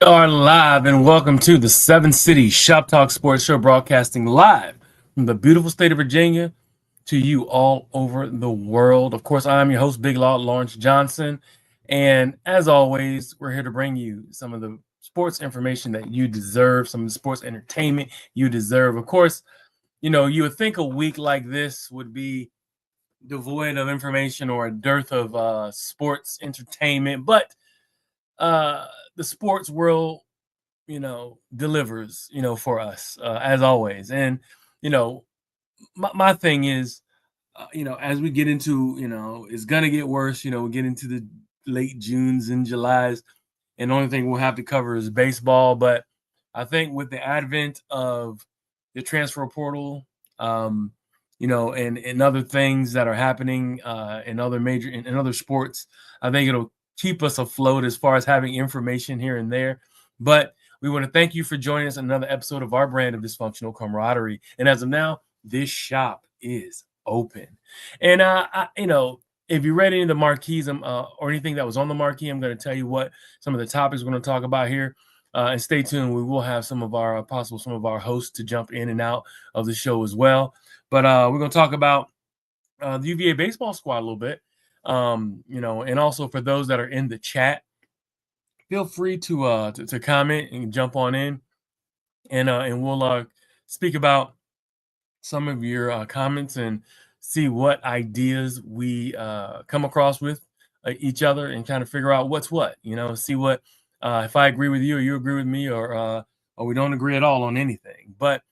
are live and welcome to the Seven Cities Shoptalk Sports Show, broadcasting live from the beautiful state of Virginia to you all over the world. Of course, I'm your host, Big Law Lawrence Johnson. And as always, we're here to bring you some of the sports information that you deserve, some of the sports entertainment you deserve. Of course, you would think a week like this would be devoid of information or a dearth of sports entertainment, but the sports world, delivers, for us, as always. And, my thing is, as we get into, it's going to get worse, we get into the late Junes and Julys, and the only thing we'll have to cover is baseball. But I think with the advent of the transfer portal, and other things that are happening in other sports, I think it'll keep us afloat as far as having information here and there. But we want to thank you for joining us in another episode of our brand of dysfunctional camaraderie. And as of now, this shop is open. And if you read any of the marquees or anything that was on the marquee, I'm going to tell you what some of the topics we're going to talk about here. And stay tuned. We will have some of our hosts to jump in and out of the show as well. But we're going to talk about the UVA baseball squad a little bit. And also for those that are in the chat, feel free to comment and jump on in, and we'll speak about some of your comments and see what ideas we come across with each other and kind of figure out what's what. See what if I agree with you or you agree with me, or we don't agree at all on anything. But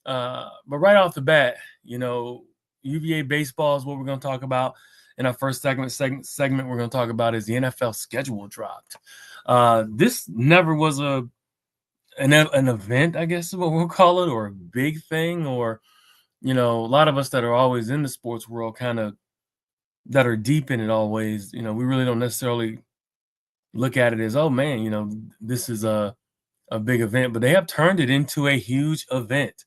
right off the bat, UVA baseball is what we're going to talk about. In our first segment we're going to talk about is the NFL schedule dropped. This never was an event, I guess is what we'll call it, or a big thing, or a lot of us that are always in the sports world, kind of that are deep in it always, we really don't necessarily look at it as, oh man, this is a big event, but they have turned it into a huge event.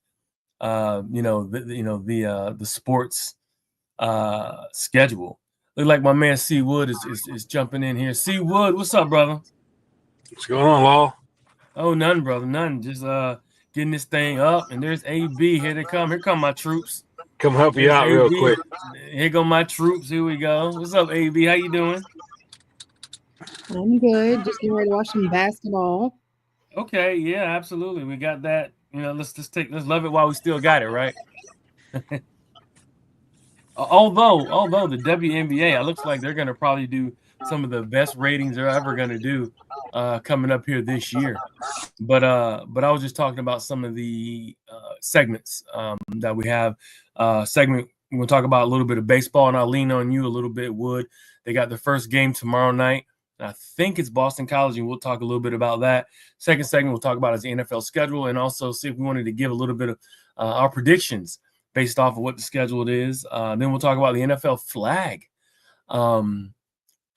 The sports schedule. Look like my man C Wood is jumping in here. C Wood, what's up, brother? What's going on, Law? Oh, none, brother, none. Just getting this thing up. And there's AB. Here they come. Here come my troops. Come help you out real quick. Here go my troops. Here we go. What's up, AB? How you doing? I'm good. Just getting ready to watch some basketball. Okay, yeah, absolutely. We got that. Let's love it while we still got it, right? Although the WNBA, it looks like they're going to probably do some of the best ratings they're ever going to do coming up here this year. But I was just talking about some of the segments that we have. We're going to talk about a little bit of baseball, and I'll lean on you a little bit, Wood. They got the first game tomorrow night. I think it's Boston College, and we'll talk a little bit about that. Second segment we'll talk about is the NFL schedule, and also see if we wanted to give a little bit of our predictions based off of what the schedule is. Then we'll talk about the NFL flag.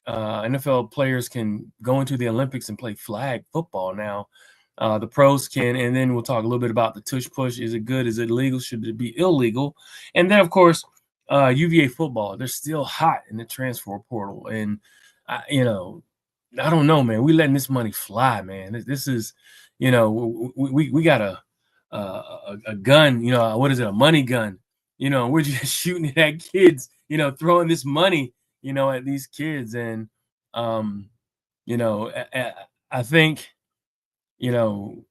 NFL players can go into the Olympics and play flag football now. The pros can, and then we'll talk a little bit about the tush push. Is it good? Is it legal? Should it be illegal? And then, of course, UVA football. They're still hot in the transfer portal, and I don't know, man. We letting this money fly, man. This is, we got a gun. What is it? A money gun. We're just shooting it at kids. Throwing this money, at these kids, and I think, when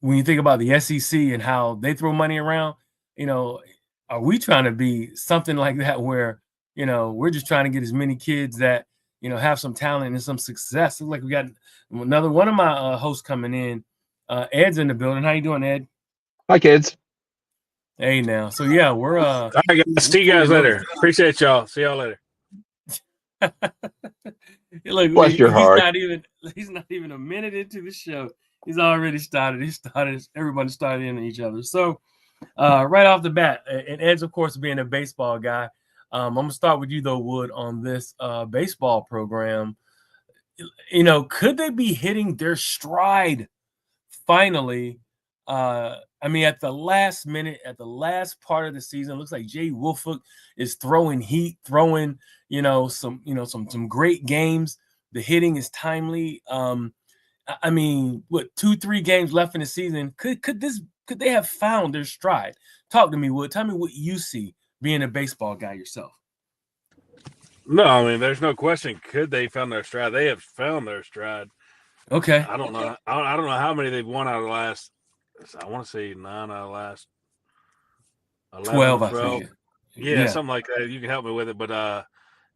you think about the SEC and how they throw money around, are we trying to be something like that where we're just trying to get as many kids that have some talent and some success? Like we got another one of my hosts coming in. Ed's in the building. How you doing, Ed? Hi, kids. Hey, now. So yeah, we're all right, guys. See you guys later. Appreciate y'all. See y'all later. Look, bless your heart. He's not even a minute into the show. He's already started. Everybody started into each other. So right off the bat, and Ed's of course being a baseball guy. I'm gonna start with you though, Wood, on this baseball program. Could they be hitting their stride finally? At the last minute, at the last part of the season, it looks like Jay Woolfolk is throwing heat, throwing some great games. The hitting is timely. I mean, what 2-3 games left in the season? Could they have found their stride? Talk to me, Wood. Tell me what you see being a baseball guy yourself. No, I mean, there's no question. Could they found their stride? They have found their stride. Okay. I don't know. I don't know how many they've won out of the last. I want to say 9 out of the last 11, 12, 12. I think. Yeah, something like that. You can help me with it. But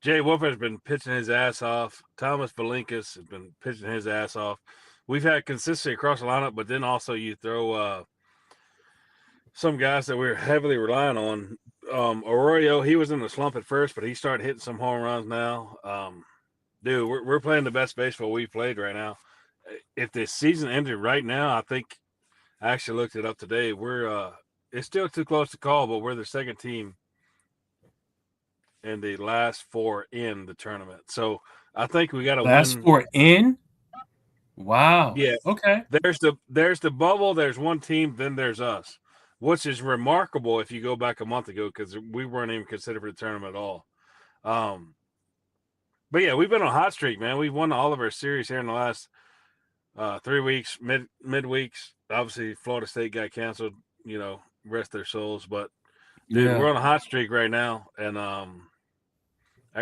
Jay Wolf has been pitching his ass off. Thomas Valinkas has been pitching his ass off. We've had consistency across the lineup, but then also you throw some guys that we're heavily relying on. Arroyo, he was in the slump at first, but he started hitting some home runs now. Dude, we're playing the best baseball we've played right now. If the season ended right now, I think I actually looked it up today. We're it's still too close to call, but we're the second team in the last 4 in the tournament. So I think we got to win. Last 4 in? Wow. Yeah. Okay. There's the bubble. There's one team. Then there's us, which is remarkable if you go back a month ago because we weren't even considered for the tournament at all. But yeah, we've been on a hot streak, man. We've won all of our series here in the last 3 weeks, mid weeks. Obviously, Florida State got canceled. Rest their souls. But dude, we're on a hot streak right now, and our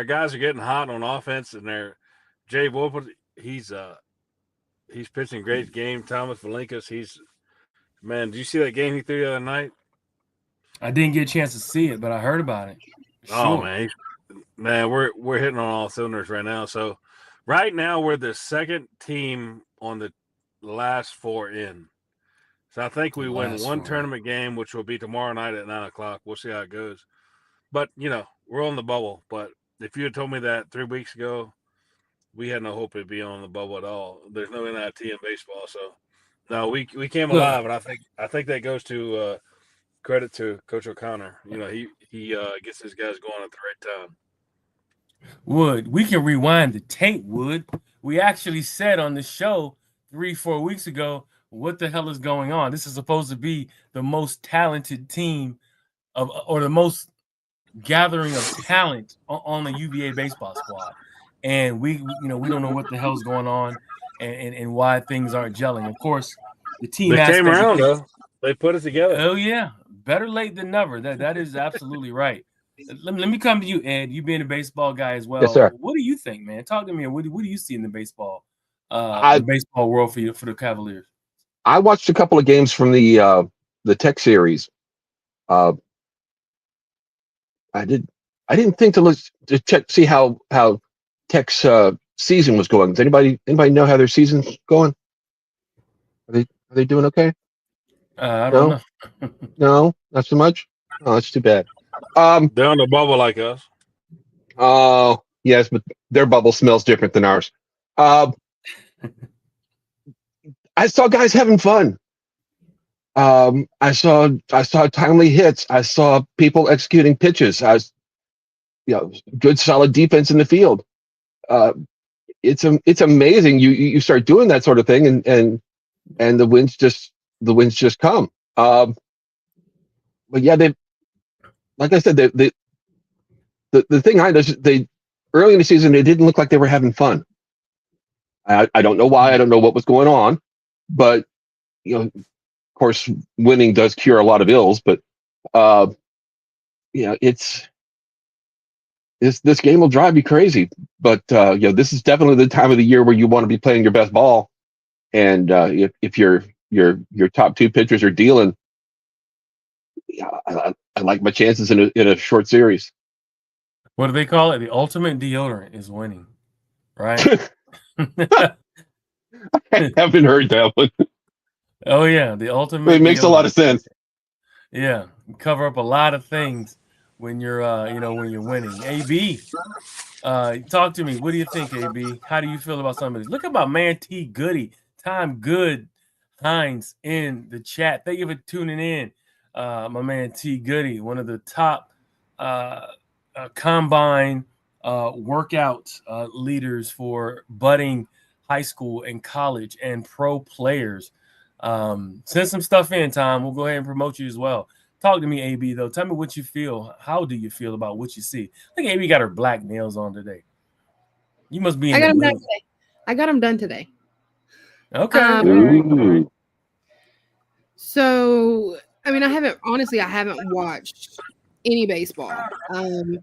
guys are getting hot on offense. And Jay Wolf, he's pitching great game. Thomas Valinkas, man. Did you see that game he threw the other night? I didn't get a chance to see it, but I heard about it. Sure. Oh man, we're hitting on all cylinders right now. So right now we're the second team on the last 4 in. So I think we win one tournament game, which will be tomorrow night at 9:00. We'll see how it goes. But we're on the bubble. But if you had told me that 3 weeks ago, we had no hope of being on the bubble at all. There's no NIT in baseball, so no, we came alive, and I think that goes to credit to Coach O'Connor. He gets his guys going at the right time. Wood, we can rewind the tape, Wood. We actually said on the show 3-4 weeks ago, what the hell is going on? This is supposed to be the most talented team or the most gathering of talent on the UVA baseball squad. And we don't know what the hell's going on and why things aren't gelling. Of course, the team they came around, though. They put it together. Oh, yeah. Better late than never. That is absolutely right. Let me come to you, Ed. You being a baseball guy as well. Yes, sir. What do you think, man? Talk to me. What do you see in the baseball world for the Cavaliers? I watched a couple of games from the Tech series. I didn't think to check see how Tech's season was going. Does anybody know how their season's going? Are they doing okay? I don't know. No, not so much. Oh, that's too bad. They're on the bubble like us. Oh, yes, but their bubble smells different than ours. I saw guys having fun. I saw timely hits. I saw people executing pitches. Good solid defense in the field. It's amazing. You start doing that sort of thing, and the wins just come. But yeah, they, like I said, the thing I noticed, they early in the season they didn't look like they were having fun. I don't know why. I don't know what was going on, but of course, winning does cure a lot of ills. But this game will drive you crazy. But this is definitely the time of the year where you want to be playing your best ball. And if your top 2 pitchers are dealing, I like my chances in a short series. What do they call it? The ultimate deodorant is winning, right? I haven't heard that one. Oh yeah, the ultimate. It makes a lot of sense. Yeah, cover up a lot of things when you're when you're winning. AB, talk to me. What do you think, AB? How do you feel about some of this? Look at my man T Goody, Time Good Hines in the chat. Thank you for tuning in. My man T Goody, one of the top combine workout leaders for budding high school and college and pro players. Send some stuff in, Tom. We'll go ahead and promote you as well. Talk to me, AB, though. Tell me what you feel. How do you feel about what you see? I think AB got her black nails on today. You must be in I got them done today. Okay. Ooh. So, I mean, I haven't watched any baseball. I know.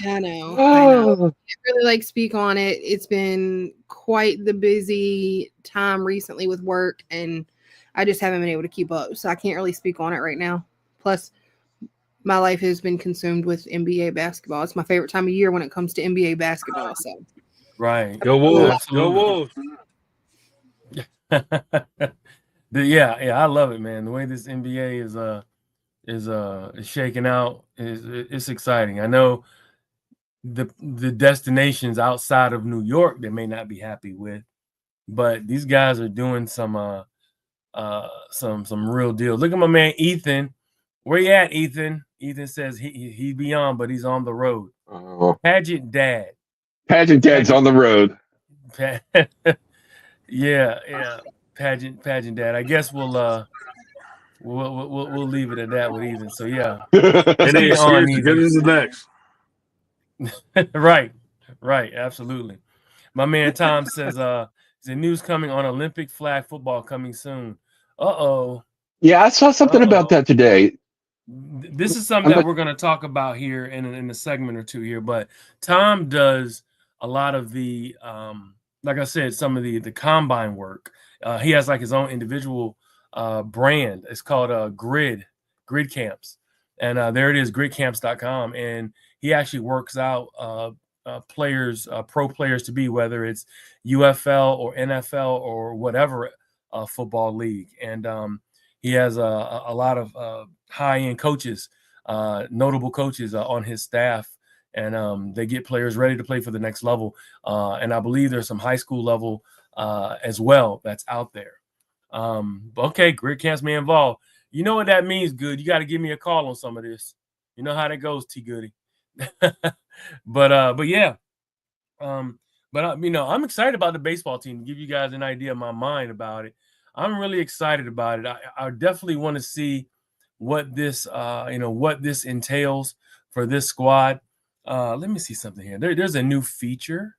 I can't really like speak on it. It's been quite the busy time recently with work, and I just haven't been able to keep up. So I can't really speak on it right now. Plus, my life has been consumed with NBA basketball. It's my favorite time of year when it comes to NBA basketball. So Right. Go Wolves. Absolutely. Go Wolves. Yeah, I love it, man. The way this NBA is shaking out it's exciting. I know the destinations outside of New York they may not be happy with, but these guys are doing some real deals. Look at my man Ethan. Where you at, Ethan? Ethan says he beyond, but he's on the road. Pageant Dad. Pageant Dad's on the road. Yeah. Pageant Dad. I guess we'll leave it at that with Ethan. So yeah, It is on as good as the next. right, absolutely. My man Tom says, "The news coming on Olympic flag football coming soon." Uh-oh. Yeah, I saw something about that today. This is something that we're going to talk about here in a segment or two here. But Tom does a lot of the, like I said, some of the combine work. He has like his own individual brand. It's called Grid Camps, and there it is, gridcamps.com. And he actually works out players, pro players to be, whether it's UFL or NFL or whatever football league. And he has a lot of high-end coaches, notable coaches on his staff, and they get players ready to play for the next level. And I believe there's some high school level as well that's out there. Okay, grid camps may involve. You know what that means, Good. You got to give me a call on some of this. You know how that goes, T Goody. but yeah. I'm excited about the baseball team. To give you guys an idea of my mind about it, I'm really excited about it. I definitely want to see what this entails for this squad. Let me see something here. There's a new feature.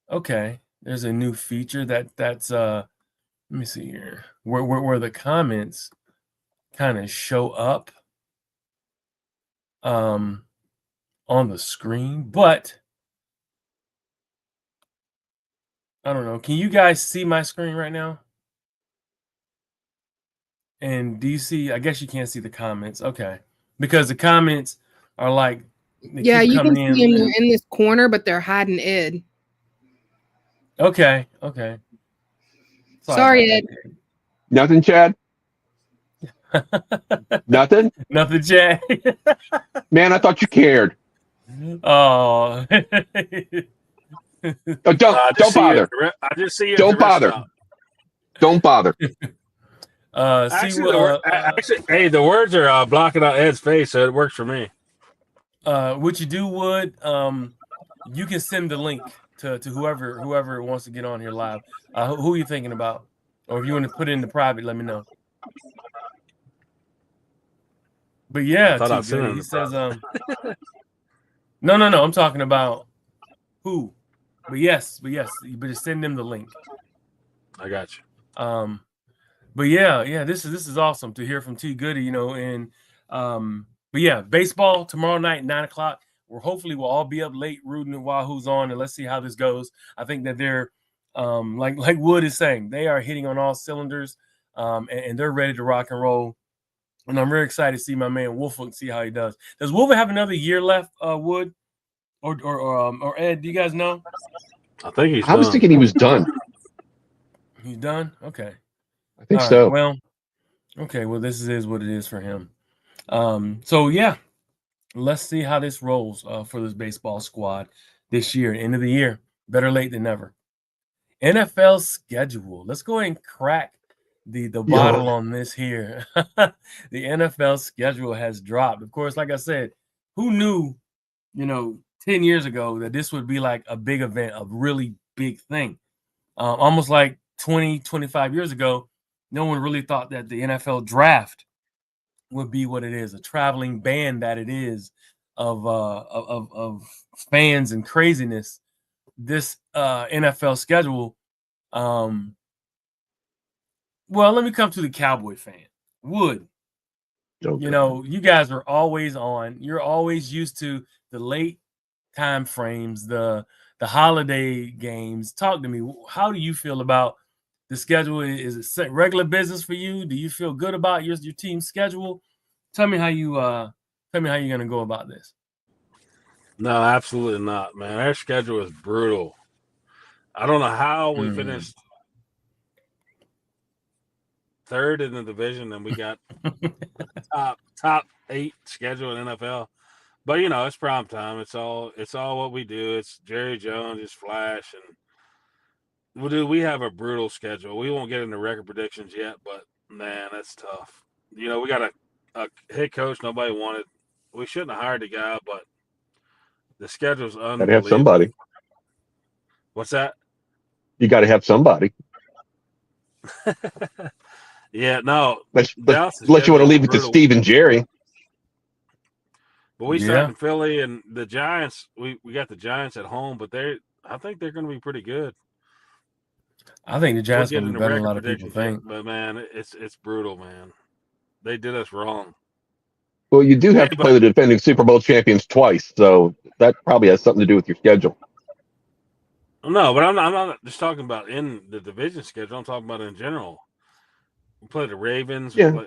Okay, there's a new feature that's let me see here where the comments kind of show up on the screen, but I don't know. Can you guys see my screen right now? And do you see? I guess you can't see the comments. Okay, because the comments are like yeah, you can see them in this corner, but they're hiding Ed. Okay. Sorry, Ed. Nothing, Chad. Nothing. Nothing, Chad. Man, I thought you cared. Oh. Don't bother. I just see it. Don't bother. Don't bother. Actually, the words are blocking out Ed's face, so it works for me. What you do, Wood, you can send the link to whoever wants to get on here live. Who are you thinking about? Or if you want to put it in the private, let me know. But yeah, he says, no, I'm talking about who. But just send them the link. I got you. But yeah, this is awesome to hear from T Goody, and but yeah, baseball tomorrow night, 9:00. We'll all be up late rooting while who's on, and let's see how this goes. I think that they're like Wood is saying, they are hitting on all cylinders, and they're ready to rock and roll. And I'm very excited to see my man Wolf see how he does. Does Wolf have another year left, Wood? Or Ed, do you guys know? I think he's I was thinking he was done. He's done? Okay. I think so. Right, well, okay. Well, this is what it is for him. So yeah, let's see how this rolls for this baseball squad this year, end of the year. Better late than never. NFL schedule. Let's go ahead and crack the bottle on this here. The NFL schedule has dropped. Of course, like I said, who knew, 10 years ago that this would be like a big event, a really big thing. Almost like 20, 25 years ago, no one really thought that the NFL draft would be what it is, a traveling band that it is of fans and craziness. This NFL schedule Well, let me come to the Cowboy fan. Wood, you guys are always on. You're always used to the late time frames, the holiday games. Talk to me. How do you feel about the schedule? Is it regular business for you? Do you feel good about your team's schedule? Tell me how you're gonna go about this. No, absolutely not, man. Our schedule is brutal. I don't know how we finished third in the division and we got top 8 schedule in NFL. But it's prime time. It's all what we do. It's Jerry Jones, it's Flash, and we have a brutal schedule. We won't get into record predictions yet, but man, that's tough. We got a head coach nobody wanted. We shouldn't have hired the guy, but the schedule's unbelievable. Gotta have somebody. What's that? You got to have somebody. Yeah, no. Unless you want to leave it to Steve and Jerry. But we start in Philly and the Giants. We got the Giants at home, but I think they're going to be pretty good. I think the Giants going to be better than a lot of people think. But man, it's brutal, man. They did us wrong. Well, you do have to play the defending Super Bowl champions twice, so that probably has something to do with your schedule. No, but I'm not just talking about in the division schedule. I'm talking about in general. We play the Ravens. Yeah.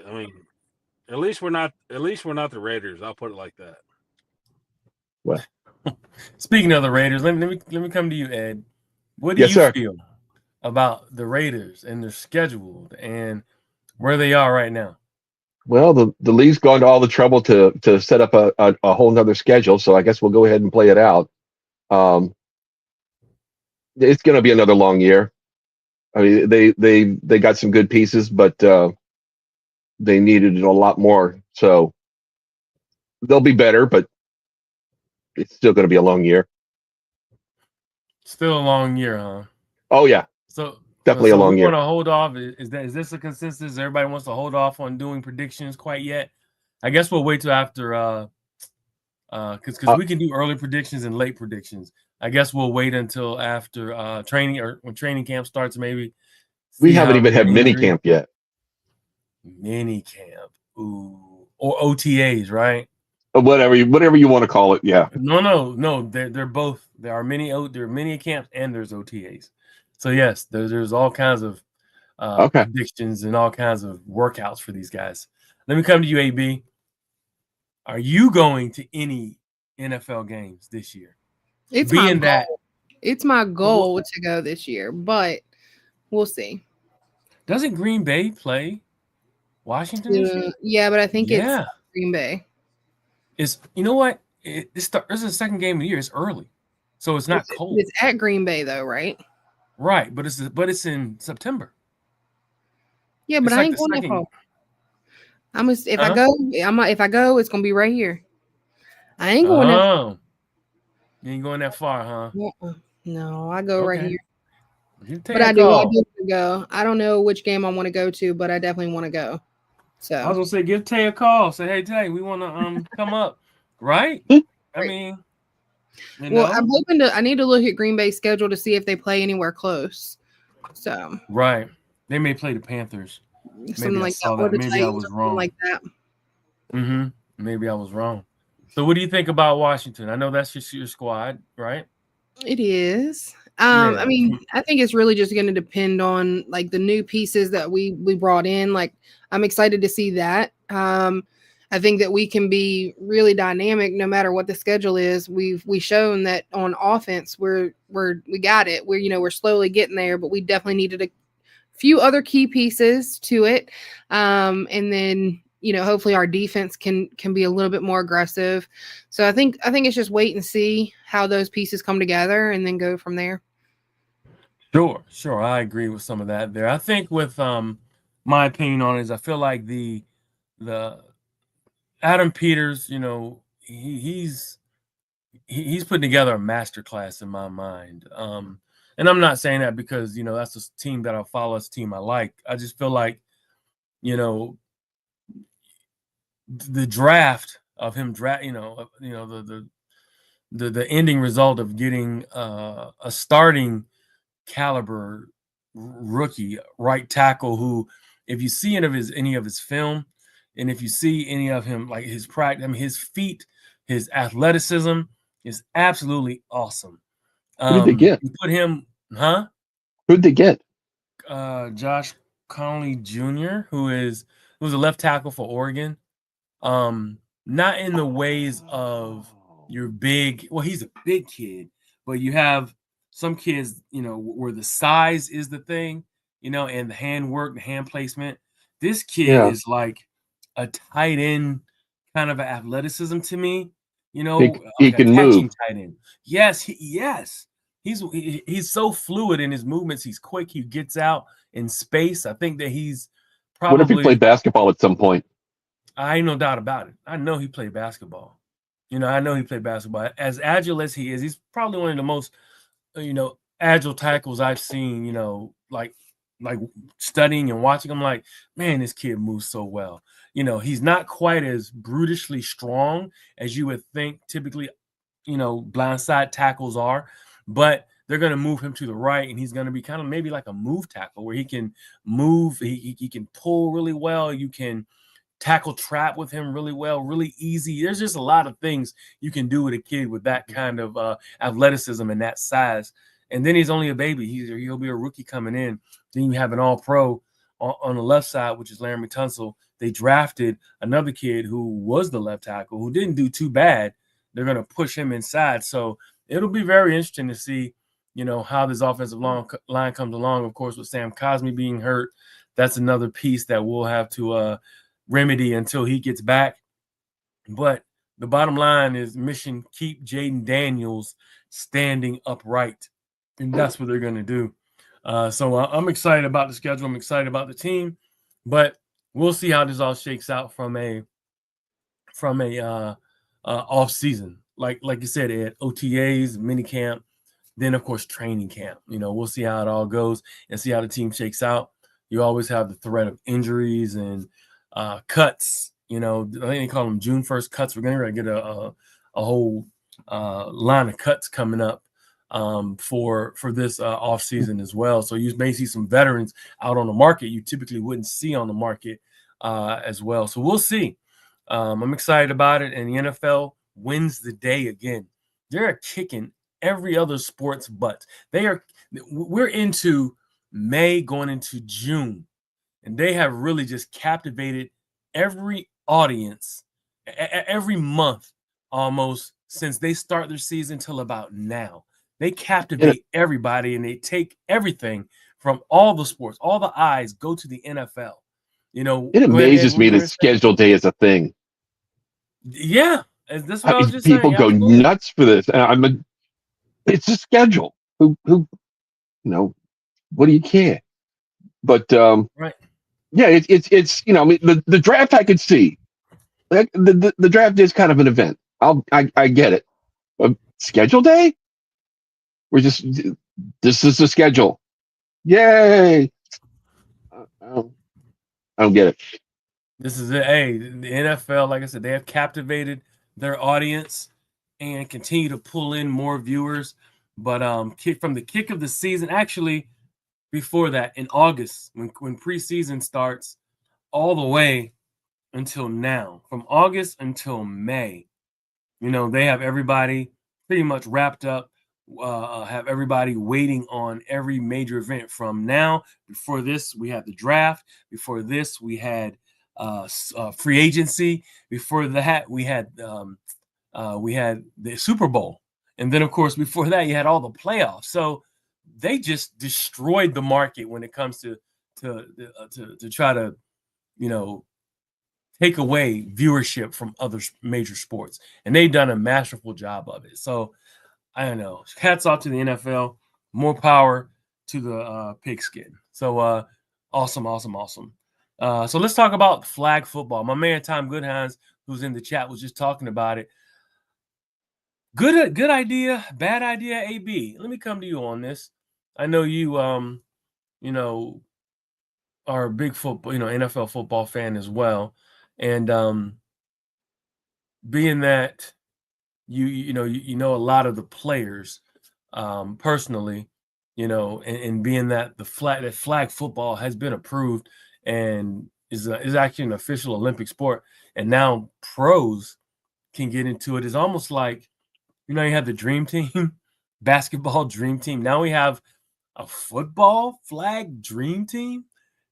At least we're not the Raiders. I'll put it like that. Well, speaking of the Raiders, let me come to you, Ed. What do you feel about the Raiders and their schedule and where they are right now? Well, the league's gone to all the trouble to set up a whole nother schedule, so I guess we'll go ahead and play it out. It's going to be another long year. I mean, they got some good pieces, but they needed a lot more. So they'll be better, but it's still going to be a long year. Still a long year, huh? Oh yeah. So definitely a long year. Want to hold off? Is this a consensus? Everybody wants to hold off on doing predictions quite yet. I guess we'll wait till after because we can do early predictions and late predictions. I guess we'll wait until after training or when training camp starts. Maybe we haven't even had mini camp yet. Mini camp, ooh, or OTAs, right? Whatever you want to call it, yeah. No. They're both. There are mini camps and there's OTAs. So yes, there's all kinds of predictions and all kinds of workouts for these guys. Let me come to you, AB. Are you going to any NFL games this year? It's my goal to go this year, but we'll see. Doesn't Green Bay play Washington this year? Yeah, but I think it's Green Bay. You know what? This is the second game of the year. It's early, so it's not cold. It's at Green Bay though, right? Right, but it's in September. Yeah, but I ain't going that far. If I go, it's gonna be right here. I ain't going that far. You ain't going that far, huh? No, I go right here. But I do want to go. I don't know which game I want to go to, but I definitely want to go. So I was gonna say, give Tay a call. Say, hey Tay, we want to come up, right? I mean, I'm hoping I need to look at Green Bay's schedule to see if they play anywhere close. So right, they may play the Panthers. Something like that. Maybe I was wrong. Like that. Maybe I was wrong. So, what do you think about Washington? I know that's just your squad, right? It is. I mean, I think it's really just going to depend on like the new pieces that we brought in. Like, I'm excited to see that. I think that we can be really dynamic no matter what the schedule is. We've shown that on offense we got it. We're slowly getting there, but we definitely needed a few other key pieces to it. And then hopefully our defense can be a little bit more aggressive. So I think it's just wait and see how those pieces come together and then go from there. Sure. I agree with some of that there. I think with my opinion on it is I feel like the Adam Peters, he's putting together a masterclass in my mind. And I'm not saying that because, that's a team that I'll follow, it's a team I like. I just feel like, the draft of him the ending result of getting a starting caliber rookie right tackle who, if you see any of his film, and if you see any of him, like his practice, I mean, his feet, his athleticism is absolutely awesome. Who did they get? You put him, huh? Who'd they get? Josh Conley Jr., who's a left tackle for Oregon. Not in the ways of your big, well, he's a big kid, but you have some kids, where the size is the thing, and the hand work, the hand placement. This kid is like a tight end kind of athleticism to me, He like a can catching move. tight end. Yes, yes. He's so fluid in his movements. He's quick. He gets out in space. I think that he's What if he probably, played basketball at some point? I ain't no doubt about it. I know he played basketball. I know he played basketball. As agile as he is, he's probably one of the most, agile tackles I've seen, like studying and watching. I'm like, man, this kid moves so well. He's not quite as brutishly strong as you would think typically, blindside tackles are, but they're going to move him to the right, and he's going to be kind of maybe like a move tackle where he can move, he can pull really well. You can tackle trap with him really well, really easy. There's just a lot of things you can do with a kid with that kind of athleticism and that size. And then he's only a baby. He'll be a rookie coming in. Then you have an all-pro on the left side, which is Laramie Tunsil. They drafted another kid who was the left tackle who didn't do too bad. They're going to push him inside. So it'll be very interesting to see, how this offensive line comes along. Of course, with Sam Cosmi being hurt, that's another piece that we'll have to remedy until he gets back. But the bottom line is mission keep Jaden Daniels standing upright, and that's what they're going to do. So I'm excited about the schedule. I'm excited about the team, but we'll see how this all shakes out from a off season. Like you said, Ed, OTAs, mini camp, then of course training camp. We'll see how it all goes and see how the team shakes out. You always have the threat of injuries and cuts. I think they call them June 1st cuts. We're going to get a whole line of cuts coming up for this off season as well. So you may see some veterans out on the market you typically wouldn't see on the market as well. So we'll see. I'm excited about it, and the NFL wins the day again. They're kicking every other sport's butt. We're into May going into June, and they have really just captivated every audience every month almost since they start their season till about now. They captivate everybody, and they take everything from all the sports. All the eyes go to the NFL. It amazes me that schedule day is a thing. Yeah, that's what I was just people saying. go Absolutely. nuts for this. It's a schedule. Who what do you care? But right. Yeah, it's the draft I could see. The draft is kind of an event. I get it. Schedule day? This is the schedule. Yay! I don't get it. This is it. Hey, the NFL, like I said, they have captivated their audience and continue to pull in more viewers. But from the kick of the season, actually, before that, in August, when preseason starts, all the way until now, from August until May, they have everybody pretty much wrapped up. Have everybody waiting on every major event from now. Before this, we had the draft. Before this, we had free agency. Before that, we had the Super Bowl, and then of course before that, you had all the playoffs. So they just destroyed the market when it comes to try to take away viewership from other major sports, and they've done a masterful job of it. So I don't know. Hats off to the NFL. More power to the pigskin. So awesome. So let's talk about flag football. My man Tom Goodhines, who's in the chat, was just talking about it. Good idea, bad idea, AB. Let me come to you on this. I know you are a big football, NFL football fan as well. And being that you know a lot of the players personally, and being that the flag football has been approved and is actually an official Olympic sport, and now pros can get into it. It's almost like, you have the dream team, basketball dream team. Now we have a football flag dream team.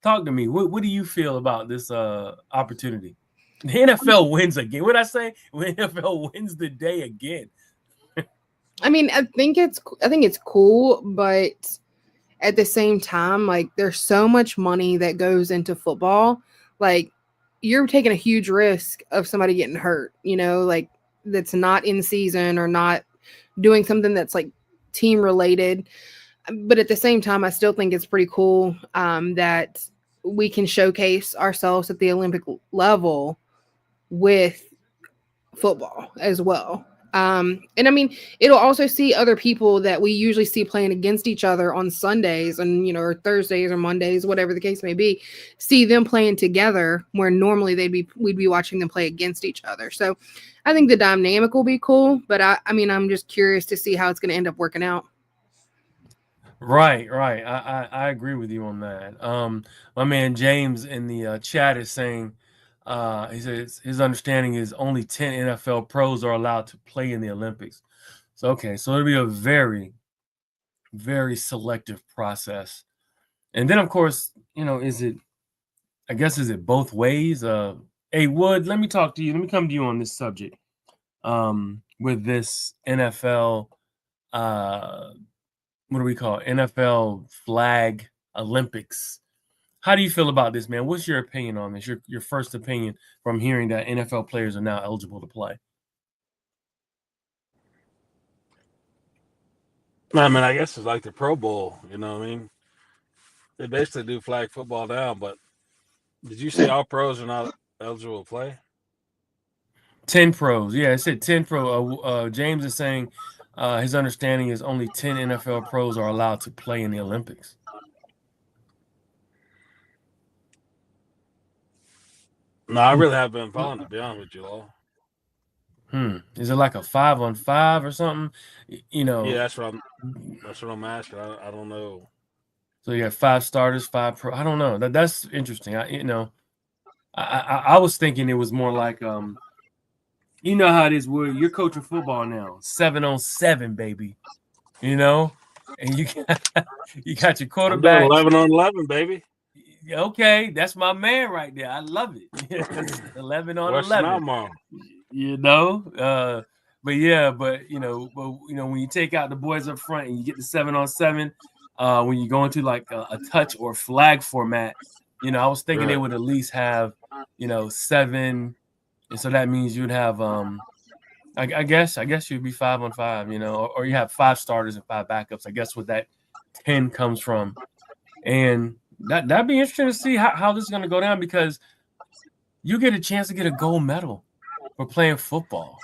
Talk to me. What do you feel about this opportunity? The NFL wins again. What I say? The NFL wins the day again. I mean, I think it's cool, but at the same time, like, there's so much money that goes into football. Like, you're taking a huge risk of somebody getting hurt, like, that's not in season or not doing something that's like team related. But at the same time, I still think it's pretty cool that we can showcase ourselves at the Olympic level with football as well. And I mean, it'll also see other people that we usually see playing against each other on Sundays and, or Thursdays or Mondays, whatever the case may be, see them playing together where normally we'd be watching them play against each other. So I think the dynamic will be cool, but I mean, I'm just curious to see how it's going to end up working out. Right. I agree with you on that. My man James in the chat is saying, he says his understanding is only 10 NFL pros are allowed to play in the Olympics. So it'll be a very, very selective process. And then, of course, is it both ways? Hey, Wood, let me talk to you. Let me come to you on this subject. With this NFL, what do we call it? NFL flag Olympics. How do you feel about this, man? What's your opinion on this? Your first opinion from hearing that NFL players are now eligible to play. I mean, I guess it's like the Pro Bowl. You know what I mean? They basically do flag football now, but did you say all pros are not eligible to play? 10 pros. Yeah, it said 10 pro. James is saying his understanding is only 10 NFL pros are allowed to play in the Olympics. No, I really haven't been following, to be honest with you all. Is it like a 5-on-5 or something? Yeah, that's what I'm asking. I don't know. So you got 5 starters, 5 pro. I don't know. That's interesting. I was thinking it was more like you know how it is where you're coaching football now, 7-on-7, baby. And you got your quarterback. I'm doing 11-on-11, baby. Okay, that's my man right there. I love it. 11-on-11. But when you take out the boys up front and you get the 7-on-7, when you go into like a touch or flag format, I was thinking they would at least have 7, and so that means you'd have I guess you'd be 5-on-5, or you have 5 starters and 5 backups. I guess what that 10 comes from, and that'd be interesting to see how this is going to go down, because you get a chance to get a gold medal for playing football.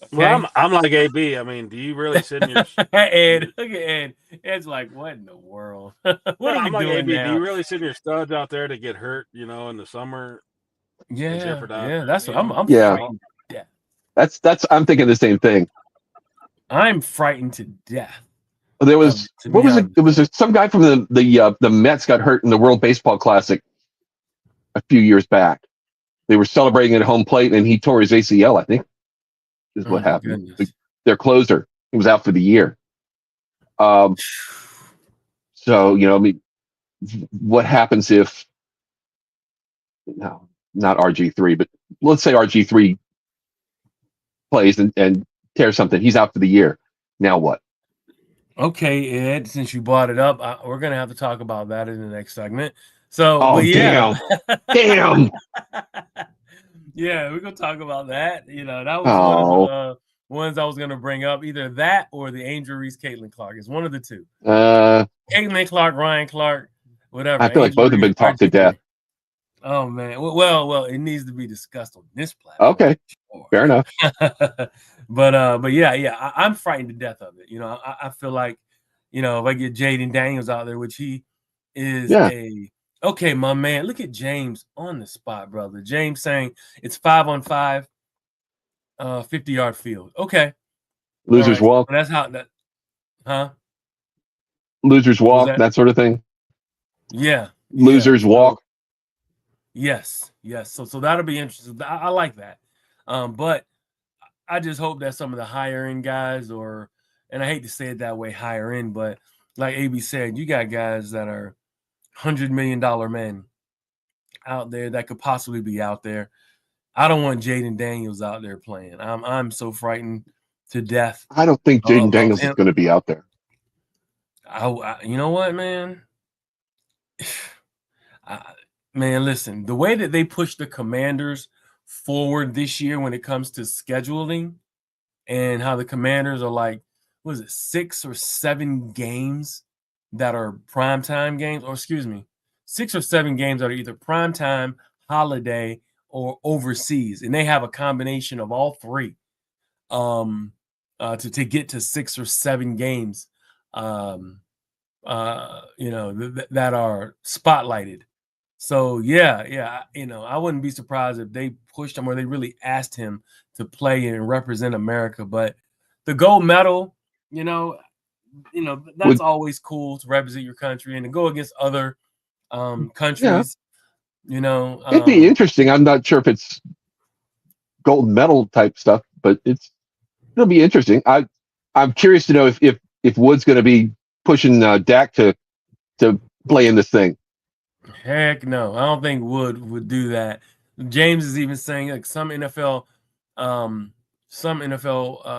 Okay? Well, I'm like AB. I mean, do you really sit in your Ed? Look at Ed. Ed's like, what in the world? What are we doing AB, now? do you really sit in your studs out there to get hurt? In the summer. Yeah. That's what I'm frightened to death. That's I'm thinking the same thing. I'm frightened to death. There was It was some guy from the Mets got hurt in the World Baseball Classic a few years back. They were celebrating at home plate, and he tore his ACL, I think, is what happened. Their closer, he was out for the year. So I mean, what happens if not RG3, but let's say RG3 plays and tears something? He's out for the year. Now what? Okay, Ed, since you brought it up, we're going to have to talk about that in the next segment. So, damn. Yeah, we're going to talk about that. That was one of the ones I was going to bring up, either that or the Angel Reese, Caitlin Clark. It's one of the two. Caitlin Clark, Ryan Clark, whatever. I feel like both have been talked to death. Oh, man. Well, it needs to be discussed on this platform. Okay, sure. Fair enough. But yeah, I'm frightened to death of it. I feel like, if I get Jaden Daniels out there, which he is okay, my man. Look at James on the spot, brother. James saying it's 5-on-5, 50-yard field. Okay. Losers walk. That's how that, huh? losers walk, that? that sort of thing. Yeah. Losers walk. Yes. So that'll be interesting. I like that. But I just hope that some of the higher end guys, and I hate to say it that way, higher end, but like AB said, you got guys that are $100 million men out there that could possibly be out there. I don't want Jaden Daniels out there playing. I'm so frightened to death. I don't think Jaden Daniels is going to be out there. You know what, man? Man, listen, the way that they push the Commanders forward this year when it comes to scheduling and how the Commanders are like, what is it, 6 or 7 games that are primetime games, or excuse me, 6 or 7 games that are either primetime, holiday, or overseas. And they have a combination of all three to get to 6 or 7 games, that are spotlighted. So yeah, I wouldn't be surprised if they pushed him or they really asked him to play and represent America. But the gold medal, that's always cool to represent your country and to go against other countries. Yeah. It'd be interesting. I'm not sure if it's gold medal type stuff, but it'll be interesting. I'm curious to know if Wood's going to be pushing Dak to play in this thing. Heck no, I don't think Wood would do that. James is even saying like some NFL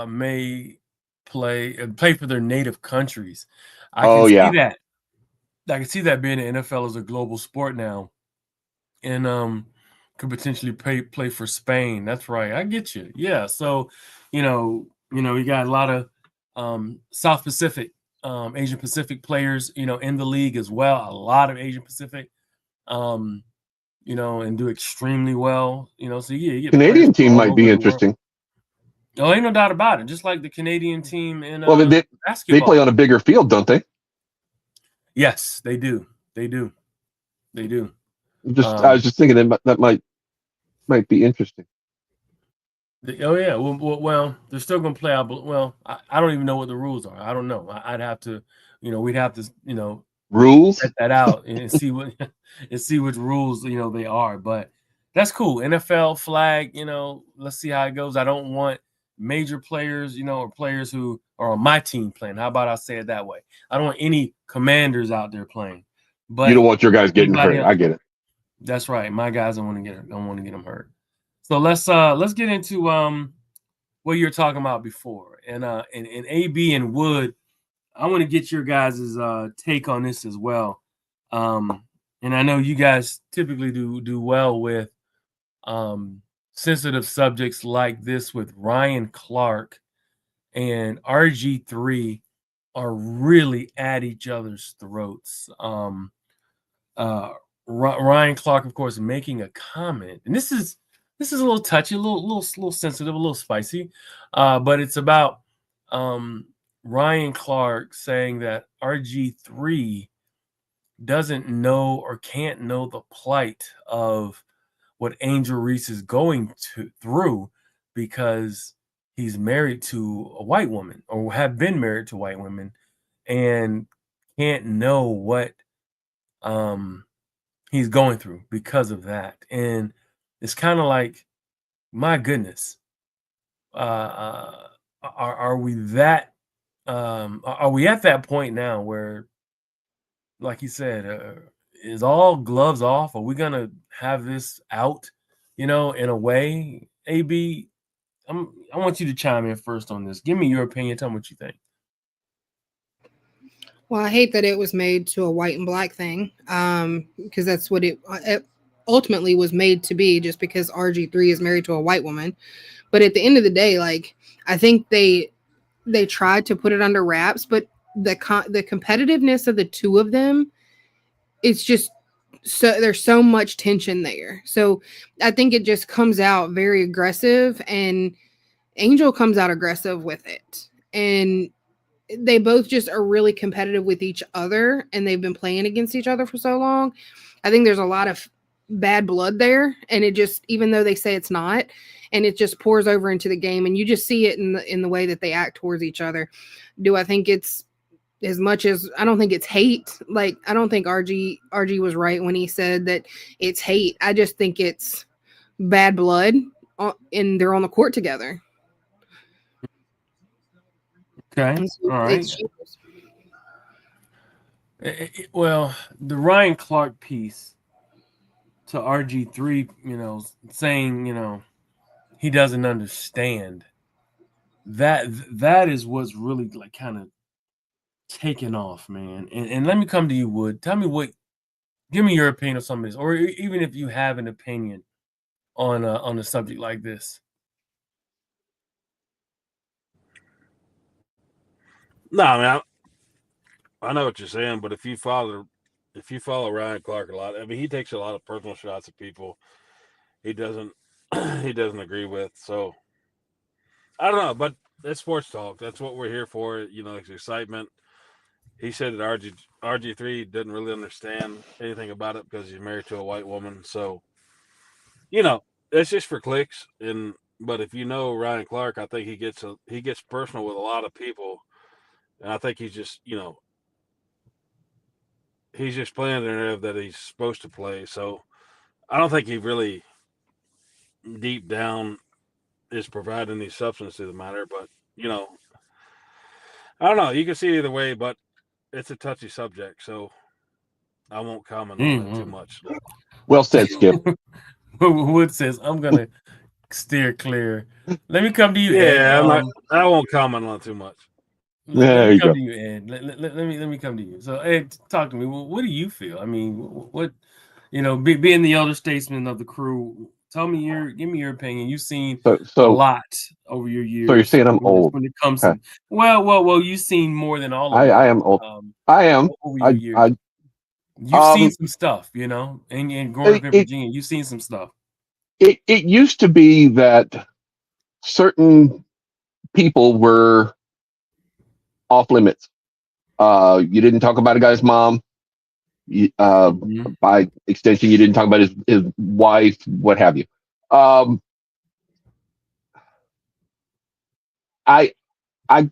may play for their native countries. I can see that. I can see that being the NFL is a global sport now, and could potentially play for Spain. That's right. I get you. Yeah. So, you got a lot of South Pacific, Asian Pacific players, in the league as well. A lot of Asian Pacific. And do extremely well. So you get Canadian team might be interesting. Oh, ain't no doubt about it. Just like the Canadian team in basketball. They play on a bigger field, don't they? Yes, they do. They do. I was just thinking that might be interesting. Oh yeah. Well, they're still going to play out. Well, I don't even know what the rules are. I don't know. I'd have to. We'd have to. Rules set that out and see which rules they are. But that's cool. NFL flag. Let's see how it goes. I don't want major players, or players who are on my team playing. How about I say it that way? I don't want any Commanders out there playing. But you don't want your guys getting hurt. I get it. That's right. My guys don't want to get them hurt. So let's get into what you were talking about before, and AB and Wood. I want to get your guys' take on this as well. And I know you guys typically do well with sensitive subjects like this with Ryan Clark and RG3 are really at each other's throats. Ryan Clark, of course, making a comment, and this is a little touchy, a little sensitive, a little spicy, but it's about Ryan Clark saying that RG3 doesn't know or can't know the plight of what Angel Reese is going through because he's married to a white woman or have been married to white women and can't know what he's going through because of that. And it's kind of like, my goodness, are we that? Are we at that point now where, like you said, is all gloves off? Are we gonna have this out, in a way? AB, I want you to chime in first on this. Give me your opinion. Tell me what you think. Well, I hate that it was made to a white and black thing, because that's what it ultimately was made to be, just because RG3 is married to a white woman. But at the end of the day, like, I think they tried to put it under wraps, but the competitiveness of the two of them, it's just so there's so much tension there. So I think it just comes out very aggressive, and Angel comes out aggressive with it. And they both just are really competitive with each other, and they've been playing against each other for so long. I think there's a lot of bad blood there, and it just, even though they say it's not, and it just pours over into the game, and you just see it in the way that they act towards each other. Do I think it's as much as I don't think it's hate. Like, I don't think RG was right when he said that it's hate. I just think it's bad blood, and they're on the court together. Okay, all right. Well, the Ryan Clark piece to RG3, saying, he doesn't understand. That is what's really like kind of taken off, man. And let me come to you, Wood. Give me your opinion on some of this, or even if you have an opinion on a subject like this. No, I mean, I know what you're saying, but if you follow Ryan Clark a lot, I mean, he takes a lot of personal shots at people he doesn't agree with. So I don't know, but that's sports talk. That's what we're here for. It's excitement. He said that RG3 didn't really understand anything about it because he's married to a white woman. So, it's just for clicks. But if you know Ryan Clark, I think he gets personal with a lot of people, and I think he's just playing the narrative that he's supposed to play. So I don't think he really deep down is providing any substance to the matter. But I don't know. You can see it either way, but it's a touchy subject, so I won't comment on it too much. Well said, Skip. Wood says, I'm going to steer clear. Let me come to you, Yeah, Ed. I won't comment on it too much. Let me come to you, Ed. Let me come to you. So, Ed, talk to me. What do you feel? I mean, what being the elder statesman of the crew, give me your opinion. You've seen a lot over your years. So you're saying I'm old when it comes to well, you've seen more than all of I am old. I am. Over your years. You've seen some stuff, and growing up in Virginia, you've seen some stuff. It used to be that certain people were off limits. You didn't talk about a guy's mom. By extension, you didn't talk about his wife, what have you. I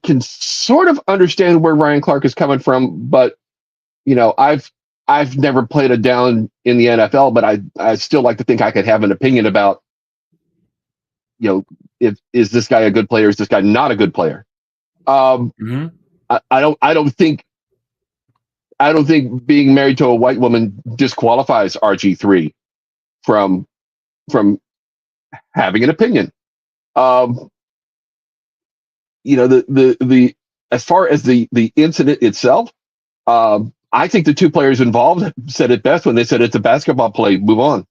can sort of understand where Ryan Clark is coming from, but I've never played a down in the NFL, but I still like to think I could have an opinion about, if is this guy a good player? Is this guy not a good player? I don't think being married to a white woman disqualifies RG3 from having an opinion. The as far as the incident itself, I think the two players involved said it best when they said it's a basketball play. Move on.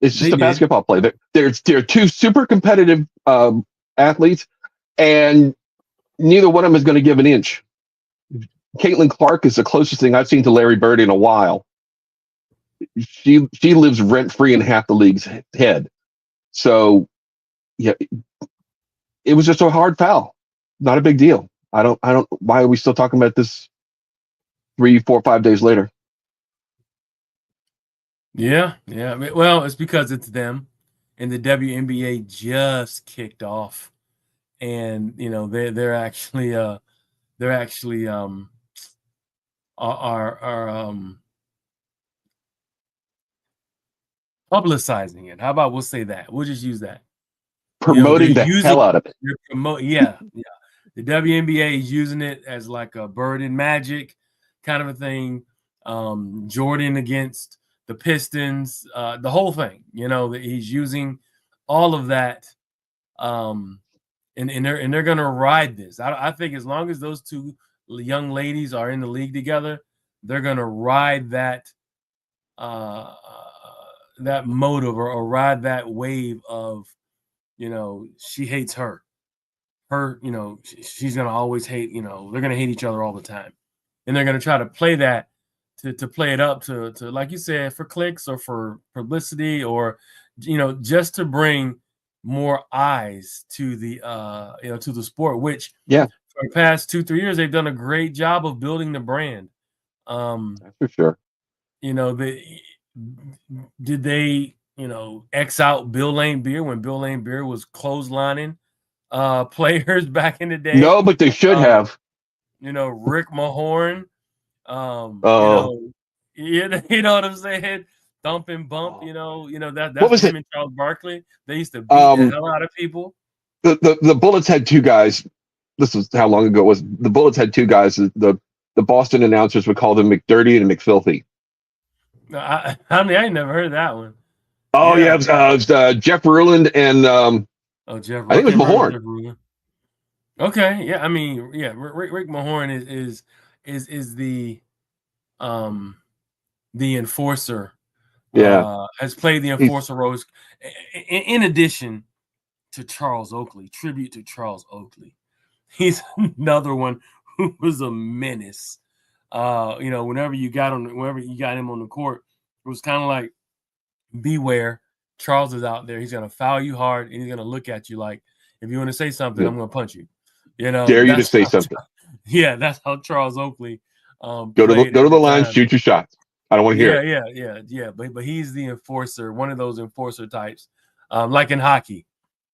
It's just a basketball play. They're two super competitive athletes, and neither one of them is going to give an inch. Caitlin Clark is the closest thing I've seen to Larry Bird in a while. She lives rent free in half the league's head. So, yeah, it was just a hard foul. Not a big deal. I don't. Why are we still talking about this 3, 4, 5 days later? Yeah. Well, it's because it's them, and the WNBA just kicked off, and they're actually are publicizing it. How about we'll say that? We'll just use that. Promoting the hell out of it. Yeah. The WNBA is using it as like a bird in magic kind of a thing. Jordan against the Pistons, the whole thing. That he's using all of that, and they're gonna ride this. I think as long as those two young ladies are in the league together, they're gonna ride that that motive or ride that wave of, she hates her. She's gonna always hate. They're gonna hate each other all the time, and they're gonna try to play that to play it up to like you said, for clicks or for publicity or just to bring more eyes to the to the sport, which for the past 2-3 years they've done a great job of building the brand. That's for sure. Did they X out Bill Lane Beer when Bill Lane Beer was clotheslining players back in the day. No, but they should have. Rick Mahorn. Oh. You know what I'm saying? Thump and bump. That's What was him it? and Charles Barkley. They used to beat the hell out of people. The Bullets had two guys. This was how long ago it was. The Bullets had two guys. The Boston announcers would call them McDirty and McFilthy. I ain't never heard that one. Oh yeah, it was Jeff Ruland and Jeff. I think it was Mahorn. Okay, yeah. I mean, yeah. Rick Mahorn is the enforcer. Yeah, has played the enforcer roles. In addition to Charles Oakley, tribute to Charles Oakley. He's another one who was a menace. Whenever you got him on the court, it was kind of like, beware, Charles is out there. He's gonna foul you hard, and he's gonna look at you like, if you want to say something, I'm gonna punch you. Dare you to say something? Yeah, that's how Charles Oakley. Go to the line, shoot your shots. I don't want to hear it. Yeah. But he's the enforcer, one of those enforcer types, like in hockey.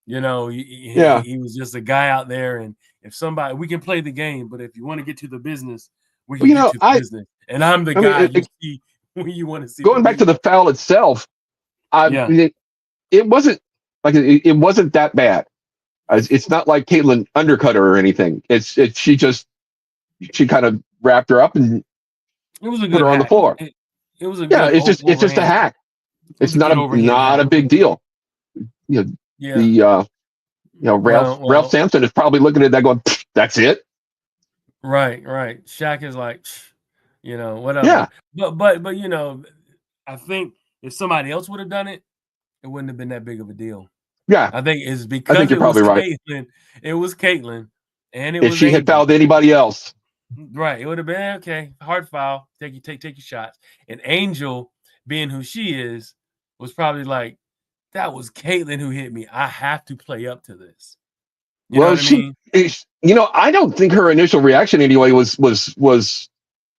He was just a guy out there, and if we can play the game, but if you want to get to the business, we can get to the business. And I'm the guy you see when you want to see. Going back to the foul itself, it wasn't like it wasn't that bad. It's not like Caitlin undercut her or anything. She kind of wrapped her up and it was a good put her on the floor. It was a good it's just a hack. It's not a big deal. Ralph Sampson is probably looking at that going, that's it. Right. Shaq is like, whatever. Yeah. But I think if somebody else would have done it, it wouldn't have been that big of a deal. Yeah. I think it's because you're probably right. It was Caitlin, and if she had fouled anybody else, right, it would have been okay. Hard foul. Take your shots. And Angel, being who she is, was probably like, that was Caitlin who hit me. I have to play up to this. You know what I mean? I don't think her initial reaction anyway was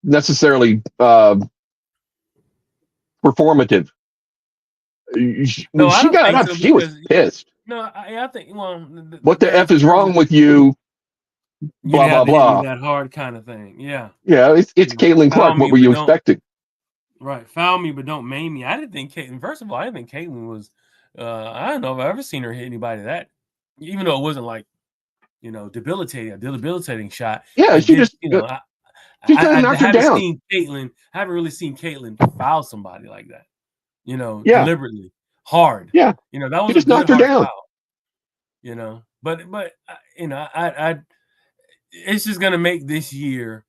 necessarily performative. She got up. She was pissed. No, I think. Well, what the F is wrong with you? Blah blah blah. That hard kind of thing. Yeah. Yeah, it's Caitlin Clark. What were you expecting? Right, foul me, but don't maim me. I didn't think Caitlin. First of all, I didn't think Caitlin was. I don't know if I've ever seen her hit anybody that, even though it wasn't like, a debilitating shot. Yeah, she just knocked her down. I haven't really seen Caitlin foul somebody like that. Deliberately hard. Yeah, that was just knocked her down. Foul, but I it's just gonna make this year,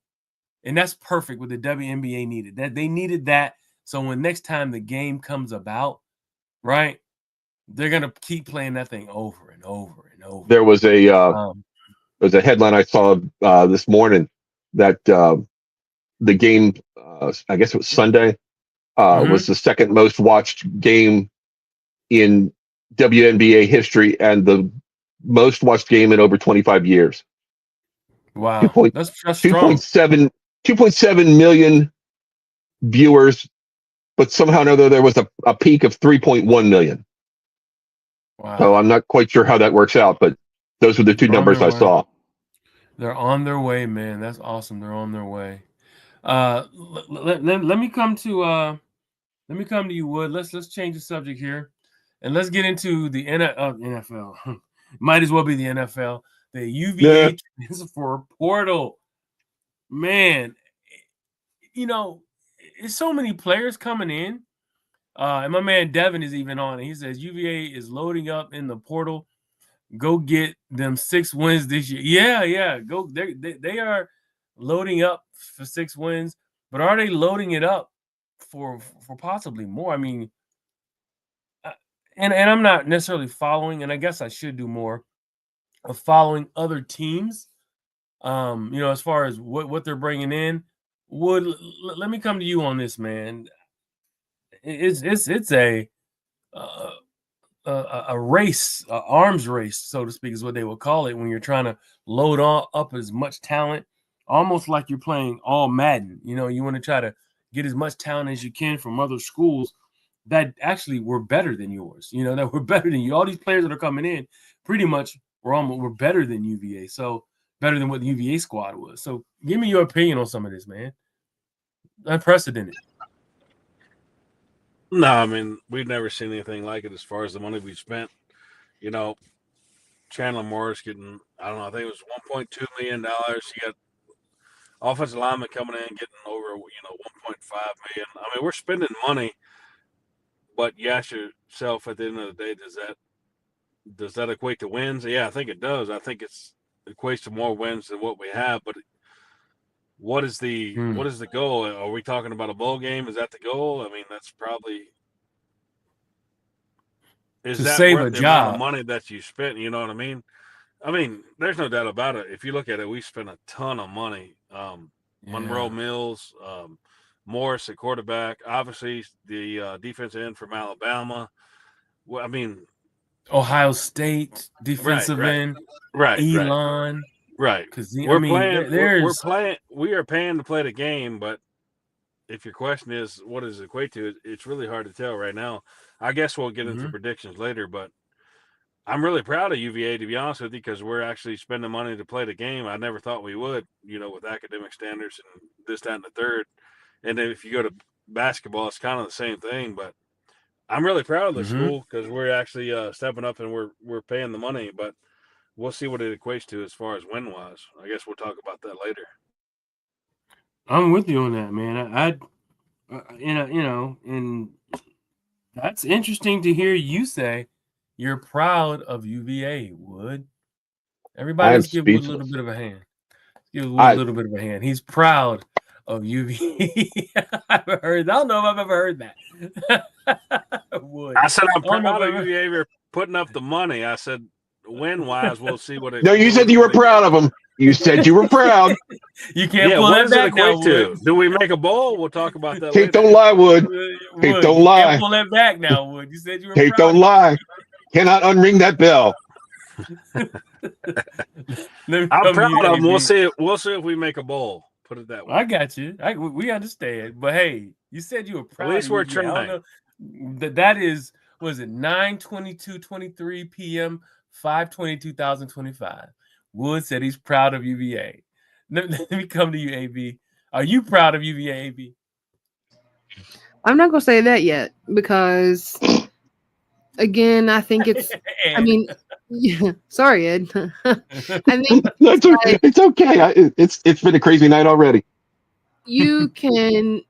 and that's perfect what the WNBA needed. That they needed that, so when next time the game comes about, right, they're gonna keep playing that thing over and over and over. There was a headline I saw this morning that the game, I guess it was Sunday, was the second most watched game in WNBA history and the most watched game in over 25 years. Wow. That's 2.7 million viewers, but somehow or another there was a peak of 3.1 million. Wow. So I'm not quite sure how that works out, but those were the two numbers I saw. They're on their way, man. That's awesome. They're on their way. Let me come to you, Wood. Let's change the subject here, and let's get into the NFL. Might as well be the NFL. The UVA transfer portal. Man, it's so many players coming in. And my man Devin is even on it. He says UVA is loading up in the portal. Go get them 6 wins this year. Yeah. Go. They are loading up for 6 wins, but are they loading it up for possibly more? I mean, and I'm not necessarily following, and I guess I should do more of following other teams. As far as what they're bringing in. Would let me come to you on this, man. It's a race, arms race, so to speak, is what they would call it when you're trying to load up as much talent, almost like you're playing all Madden. You want to try to get as much talent as you can from other schools that actually were better than yours. That were better than you. All these players that are coming in pretty much we're better than UVA. So better than what the UVA squad was. So give me your opinion on some of this, man. Unprecedented. No, I mean, we've never seen anything like it as far as the money we spent. You know, Chandler Morris getting, I don't know, I think it was $1.2 million. You got offensive lineman coming in getting over, $1.5 million. I mean, we're spending money, but you ask yourself at the end of the day, does that equate to wins? Yeah, I think it does. I think it equates to more wins than what we have. But what is the goal? Are we talking about a bowl game? Is that the goal? I mean, that's probably to that save worth a the amount of job. money that you spent? You know what I mean? I mean, there's no doubt about it. If you look at it, we spent a ton of money. Monroe Mills, Morris at quarterback, obviously the defense end from Alabama. Well, I mean, Ohio State defensive end, Elon. Right. Because we are paying to play the game, but if your question is what does it equate to, it's really hard to tell right now. I guess we'll get into predictions later, but I'm really proud of UVA, to be honest with you, because we're actually spending money to play the game. I never thought we would, with academic standards and this, that, and the third. And then if you go to basketball, it's kind of the same thing. But I'm really proud of the school because we're actually stepping up and we're paying the money. But we'll see what it equates to as far as win-wise. I guess we'll talk about that later. I'm with you on that, man. And that's interesting to hear you say you're proud of UVA, Wood. Everybody, let's give Wood a little bit of a hand. Give Wood a little bit of a hand. He's proud of UVA. I don't know if I've ever heard that. Wood. I said I'm proud of UVA for putting up the money. I said win-wise, we'll see what it. No, you said you were proud of them. You said you were proud. You can't pull that back now, Wood. Do we make a bowl? We'll talk about that Tape later. Don't lie, Wood. Tape don't lie. Can't pull that back now, Wood. You said you were Tape proud. Don't lie. Cannot unring that bell. I'm proud of them. We'll see. We'll see if we make a bowl. Put it that way. I got you. We understand. But hey, you said you were proud. At least we're trying. That is, was it 9/22/23 p.m. 5/20/2025. Wood said he's proud of UVA. Let me come to you, AB. Are you proud of UVA, AB? I'm not gonna say that yet because, again, I think it's. I mean, yeah. Sorry, Ed. I think it's okay. It's been a crazy night already. You can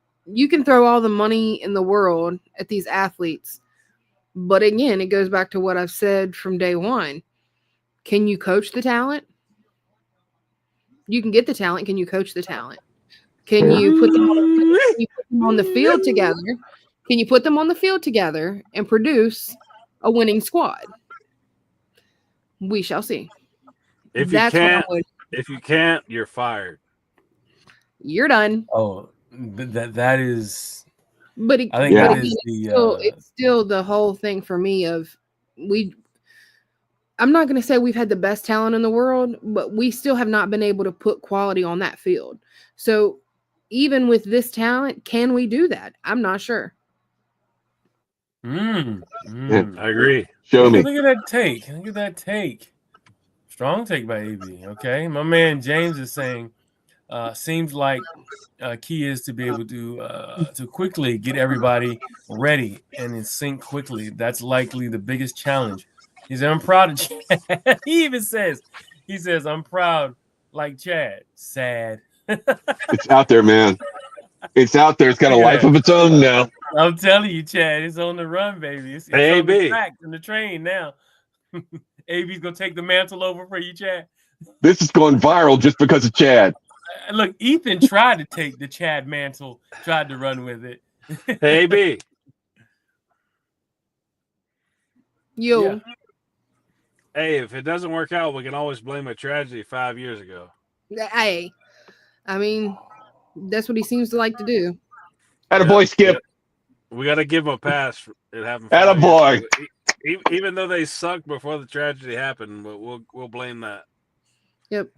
throw all the money in the world at these athletes, but again, it goes back to what I've said from day one. Can you coach the talent? You can get the talent. Can you coach the talent? Can you put them on the field together? Can you put them on the field together and produce a winning squad? We shall see. If you can't, you're fired. You're done. Oh, that is. But I think that is it's still the whole thing for me of I'm not going to say we've had the best talent in the world, but we still have not been able to put quality on that field. So even with this talent, can we do that? I'm not sure. I agree. Show me. Look at that take. Look at that take. Strong take by AB. Okay. My man James is saying, seems like key is to be able to quickly get everybody ready and in sync quickly. That's likely the biggest challenge. He said, I'm proud of Chad. He even says, I'm proud like Chad. Sad. It's out there, man. It's out there. It's got a life of its own now. I'm telling you, Chad, it's on the run, baby. It's on the track and the train now. AB's going to take the mantle over for you, Chad. This is going viral just because of Chad. Look, Ethan tried to take the Chad mantle, tried to run with it. Hey, AB. Yo. Yeah. Hey, if it doesn't work out, we can always blame a tragedy 5 years ago. Hey, I mean, that's what he seems to like to do. Attaboy, Skip. We got to give him a pass. It happened. Attaboy. Even though they sucked before the tragedy happened, but we'll blame that. Yep.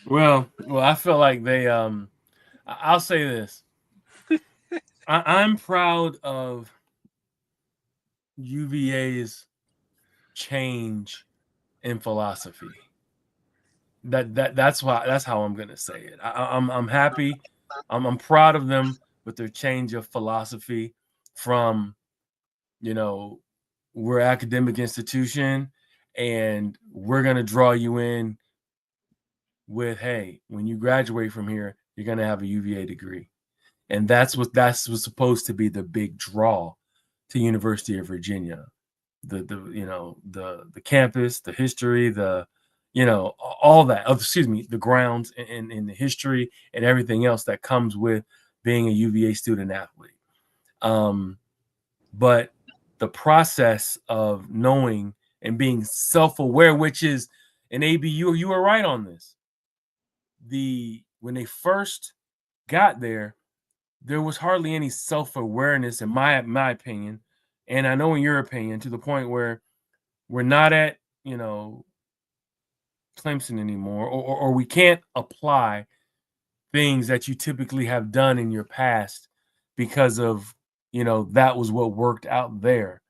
Well, I feel like they. I'll say this. I'm proud of UVA's change in philosophy. That's how I'm gonna say it. I'm happy. I'm proud of them with their change of philosophy from, we're an academic institution and we're gonna draw you in with, hey, when you graduate from here, you're gonna have a UVA degree. And that's what's supposed to be the big draw to University of Virginia. The campus, the history, all that. The grounds and the history and everything else that comes with being a UVA student athlete. But the process of knowing and being self-aware, which is an AB, you were right on this. When they first got there was hardly any self-awareness in my opinion, and I know in your opinion, to the point where we're not at Clemson anymore, or we can't apply things that you typically have done in your past because of that was what worked out there.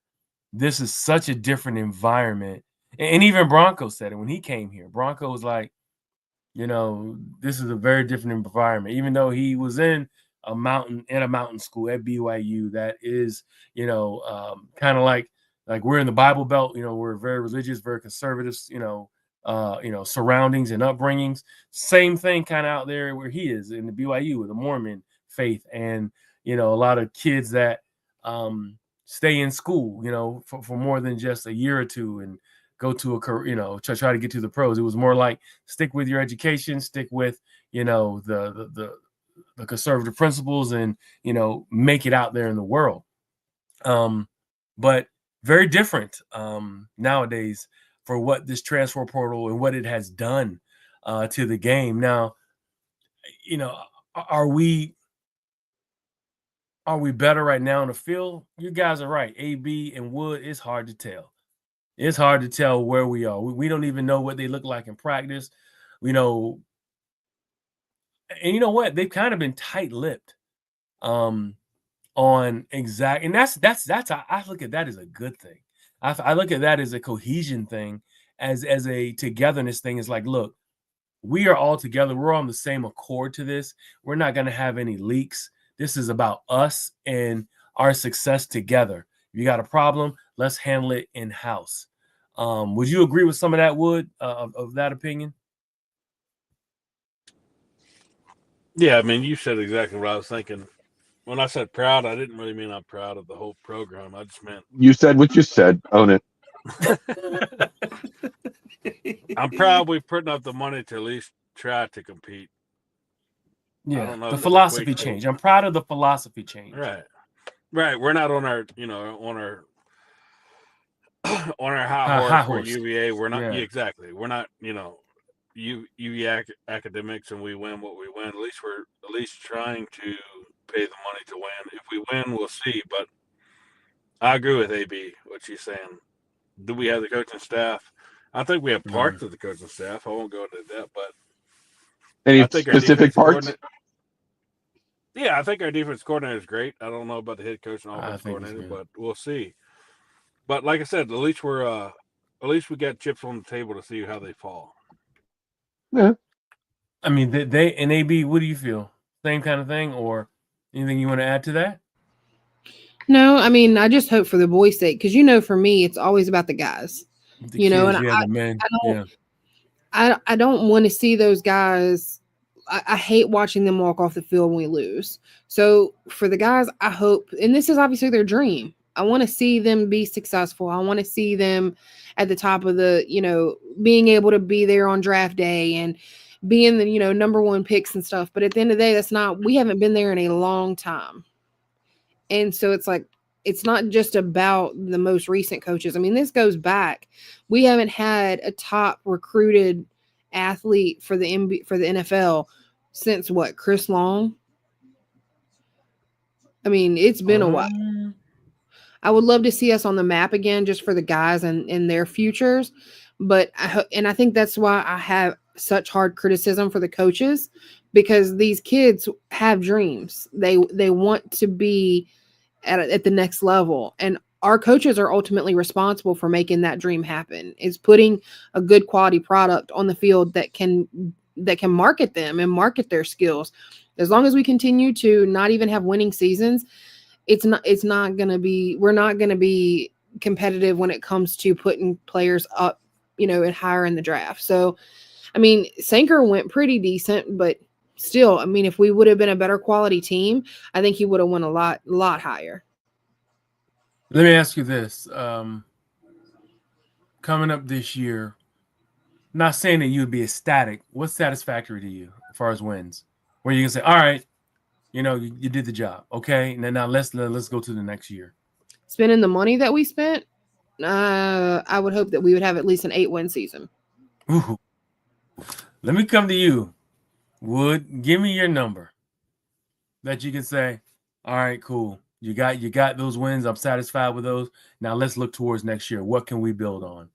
This is such a different environment, and even Bronco said it when he came here. Bronco was like, this is a very different environment, even though he was in a mountain school at BYU. That is, kind of like we're in the Bible Belt. We're very religious, very conservative, surroundings and upbringings. Same thing kind of out there where he is in the BYU with the Mormon faith, and a lot of kids that stay in school, for more than just a year or two and go to a career, to try to get to the pros. It was more like stick with your education, stick with the conservative principles, and make it out there in the world. But very different nowadays for what this transfer portal and what it has done to the game. Now, are we better right now in the field? You guys are right. AB and Wood, it's hard to tell. It's hard to tell where we are. We don't even know what they look like in practice. And you know what? They've kind of been tight-lipped on exact, and that's I look at that as a good thing. I look at that as a cohesion thing, as a togetherness thing. It's like, look, we are all together. We're on the same accord to this. We're not going to have any leaks. This is about us and our success together. If you got a problem, let's handle it in-house. Would you agree with some of that, Wood, of that opinion? Yeah, I mean, you said exactly what I was thinking. When I said proud, I didn't really mean I'm proud of the whole program. I just meant You said what you said. Own it. I'm proud we're putting up the money to at least try to compete. Yeah, I don't know, the philosophy change. I'm proud of the philosophy change. Right. We're not on our, on our high horse for UVA. We're not exactly. We're not, UVA academics, and we win what we win. At least trying to pay the money to win. If we win, we'll see. But I agree with AB, what she's saying. Do we have the coaching staff? I think we have parts of the coaching staff. I won't go into that, but any specific parts? Yeah, I think our defense coordinator is great. I don't know about the head coach and offense coordinator, but we'll see. But like I said, at least we got chips on the table to see how they fall. Yeah. I mean, they and AB, what do you feel? Same kind of thing, or anything you want to add to that? No, I mean, I just hope for the boys' sake, because for me, it's always about the guys. The kids, and the men. I don't want to see those guys. I hate watching them walk off the field when we lose. So for the guys, I hope, and this is obviously their dream. I want to see them be successful. I want to see them at the top of the, being able to be there on draft day and being the, number one picks and stuff. But at the end of the day, we haven't been there in a long time. And so it's like, it's not just about the most recent coaches. I mean, this goes back. We haven't had a top recruited athlete for the NFL since what? Chris Long? I mean, it's been a while. I would love to see us on the map again, just for the guys and their futures. But I think that's why I have such hard criticism for the coaches, because these kids have dreams. They want to be at the next level, and our coaches are ultimately responsible for making that dream happen. Is putting a good quality product on the field that can market them and market their skills. As long as we continue to not even have winning seasons, we're not going to be competitive when it comes to putting players up, and higher in the draft. So, I mean, Sanker went pretty decent, but still, I mean, if we would have been a better quality team, I think he would have went a lot higher. Let me ask you this. Coming up this year, not saying that you'd be ecstatic. What's satisfactory to you as far as wins? Where you can say, all right, you did the job. Okay. And then now let's go to the next year. Spending the money that we spent, I would hope that we would have at least an 8-win season. Ooh. Let me come to you. Wood, give me your number that you can say, all right, cool. You got those wins. I'm satisfied with those. Now let's look towards next year. What can we build on?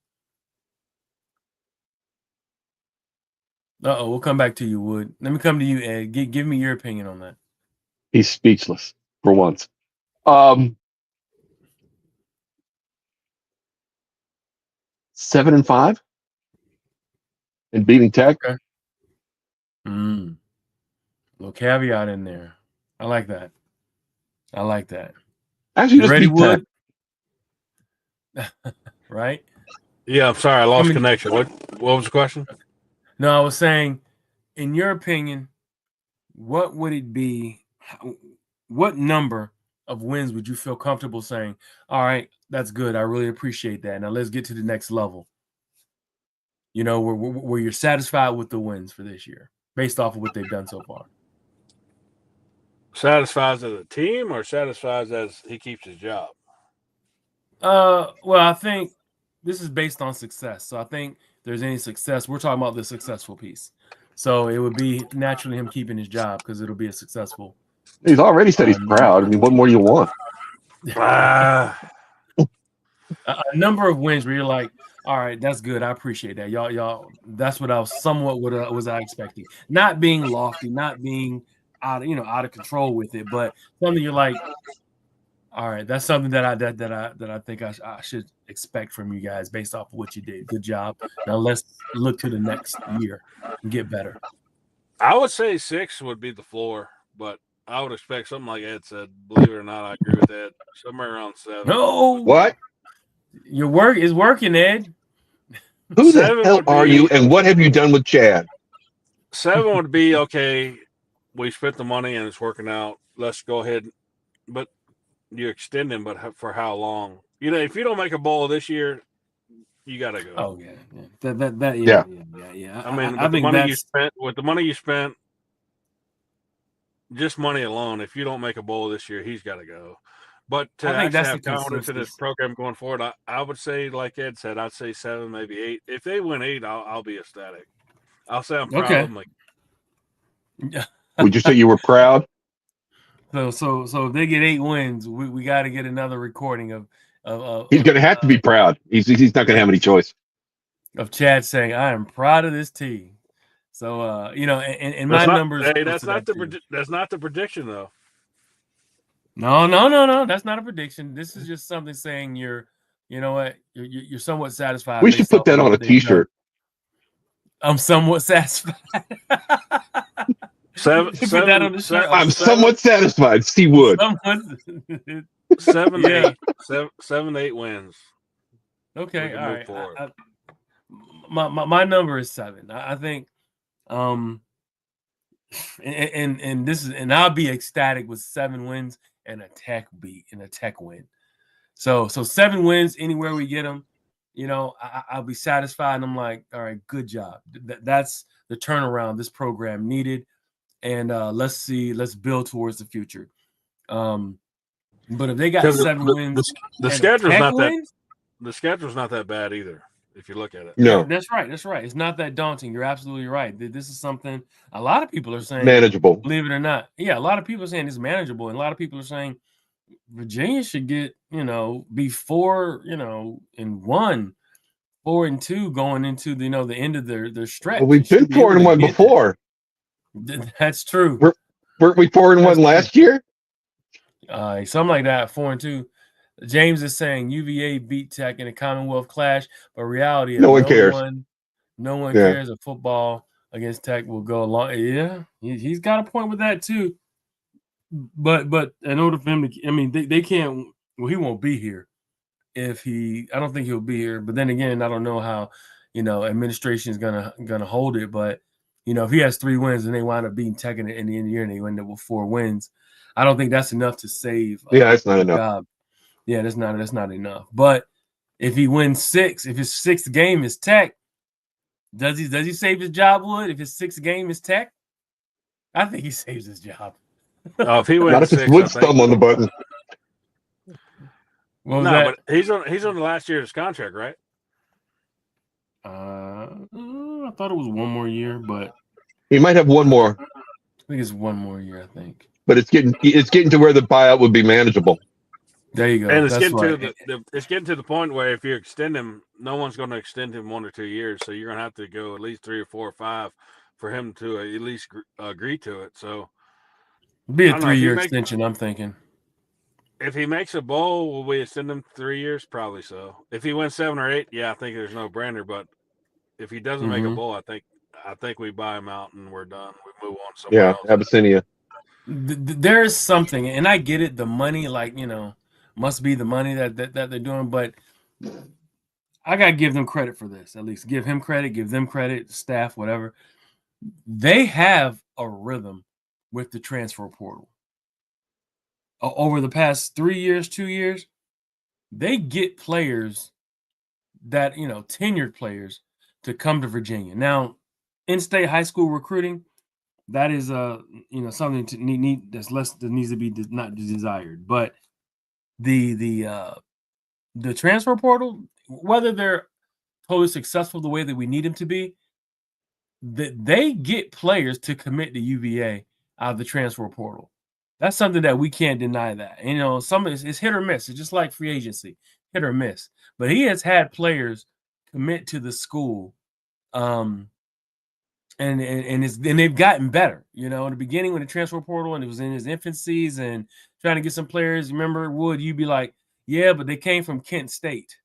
We'll come back to you, Wood. Let me come to you, Ed. Give me your opinion on that. He's speechless for once. 7-5 and beating Tech. Okay. Little caveat in there. I like that. Actually, You just ready, beat Wood? Right? Yeah, I'm sorry, I lost connection. What was the question? No, I was saying, in your opinion, what would it be? What number of wins would you feel comfortable saying, all right, that's good. I really appreciate that. Now let's get to the next level. Where you're satisfied with the wins for this year based off of what they've done so far. Satisfies as a team or satisfies as he keeps his job? Well, I think this is based on success. So I think if there's any success, we're talking about the successful piece. So it would be naturally him keeping his job because it'll be a successful. He's already said he's proud. I mean, what more do you want? A number of wins where you're like, all right, that's good. I appreciate that. Y'all, that's what I was somewhat was I expecting. Not being lofty, not being out of control with it, but something you're like, all right, that's something that I think I should expect from you guys based off of what you did. Good job. Now let's look to the next year and get better. I would say 6 would be the floor, but I would expect something like Ed said. Believe it or not, I agree with Ed. Somewhere around 7. No, what? Your work is working, Ed. Who the hell are you, and what have you done with Chad? 7 would be okay. We spent the money and it's working out. Let's go ahead, but you extend him. But for how long? If you don't make a bowl this year, you got to go. Oh yeah. Yeah. I mean, I think with the money you spent, just money alone. If you don't make a bowl this year, he's got to go. But I think that's have confidence in this program going forward, I would say, like Ed said, I'd say 7, maybe 8. If they win 8, I'll be ecstatic. I'll say I'm proud of them. Would you say you were proud? So if they get 8 wins, we got to get another recording of he's going to have to be proud. He's not going to have any choice. Of Chad saying, "I am proud of this team." So and my numbers. Hey, that's not the prediction though. No. That's not a prediction. This is just something saying you're somewhat satisfied. We should put that on a T-shirt. I'm somewhat satisfied. Seven, that on the shirt. I'm somewhat satisfied. See Wood. 7 to 8 wins. Okay, all right. My number is 7. I think, and this is, and I'll be ecstatic with 7 wins and a Tech win. So 7 wins anywhere we get them. I'll be satisfied. And I'm like, all right, good job. That's the turnaround this program needed. And let's build towards the future. But if they got 7 wins, the schedule's not wins, the schedule's not that bad either. If you look at it, no, that's right. It's not that daunting. You're absolutely right. This is something a lot of people are saying manageable. Believe it or not, yeah, a lot of people are saying it's manageable, and a lot of people are saying Virginia should get be 4-1, 4-2 going into the end of their stretch. Well, we've been 4-1 before. That's true. Weren't we 4-1 last year? Something like that, 4-2. James is saying UVA beat Tech in a Commonwealth clash, but reality is No one cares. No one Yeah. cares. A football against Tech will go along. Yeah, he's got a point with that too. But in order for him to, I mean, they can't. Well, he won't be here if he. I don't think he'll be here. But then again, I don't know how, administration is gonna hold it. But if he has 3 wins and they wind up beating Tech in the end of the year and they end up with 4 wins, I don't think that's enough to save. That's not enough. Job. Yeah, that's not enough. But if he wins 6, if his 6th game is Tech, does he save his job, Wood? If his 6th game is Tech, I think he saves his job. Oh, if he wins Not if it's 6, Wood's thumb on the button. What was that? But he's on the last year of his contract, right? I thought it was 1 more year, but He might have 1 more. I think it's 1 more year. I think. But it's getting to where the buyout would be manageable. There you go. And it's That's getting right. it's getting to the point where if you extend him, no one's going to extend him 1 or 2 years. So you're going to have to go at least 3 or 4 or 5 for him to at least agree to it. So It'd be a 3-year extension, I'm thinking. If he makes a bowl, will we extend him 3 years? Probably so. If he wins 7 or 8, yeah, I think there's no brainer. But if he doesn't make a bowl, I think we buy him out and we're done. We move on somewhere else. Abyssinia. There is something, and I get it. The money, must be the money that they're doing. But I gotta give them credit for this. At least give him credit, give them credit, staff, whatever. They have a rhythm with the transfer portal. Over the past 3 years, 2 years, they get players that, tenured players to come to Virginia. Now, in-state high school recruiting, that is something to need that needs to be not desired. But the transfer portal, whether they're totally successful the way that we need them to be, that they get players to commit to UVA out of the transfer portal. That's something that we can't deny that. Some of it's hit or miss. It's just like free agency, hit or miss. But he has had players commit to the school, and they've gotten better. In the beginning when the transfer portal and it was in his infancies and trying to get some players. Remember, Wood, you'd be like, yeah, but they came from Kent State.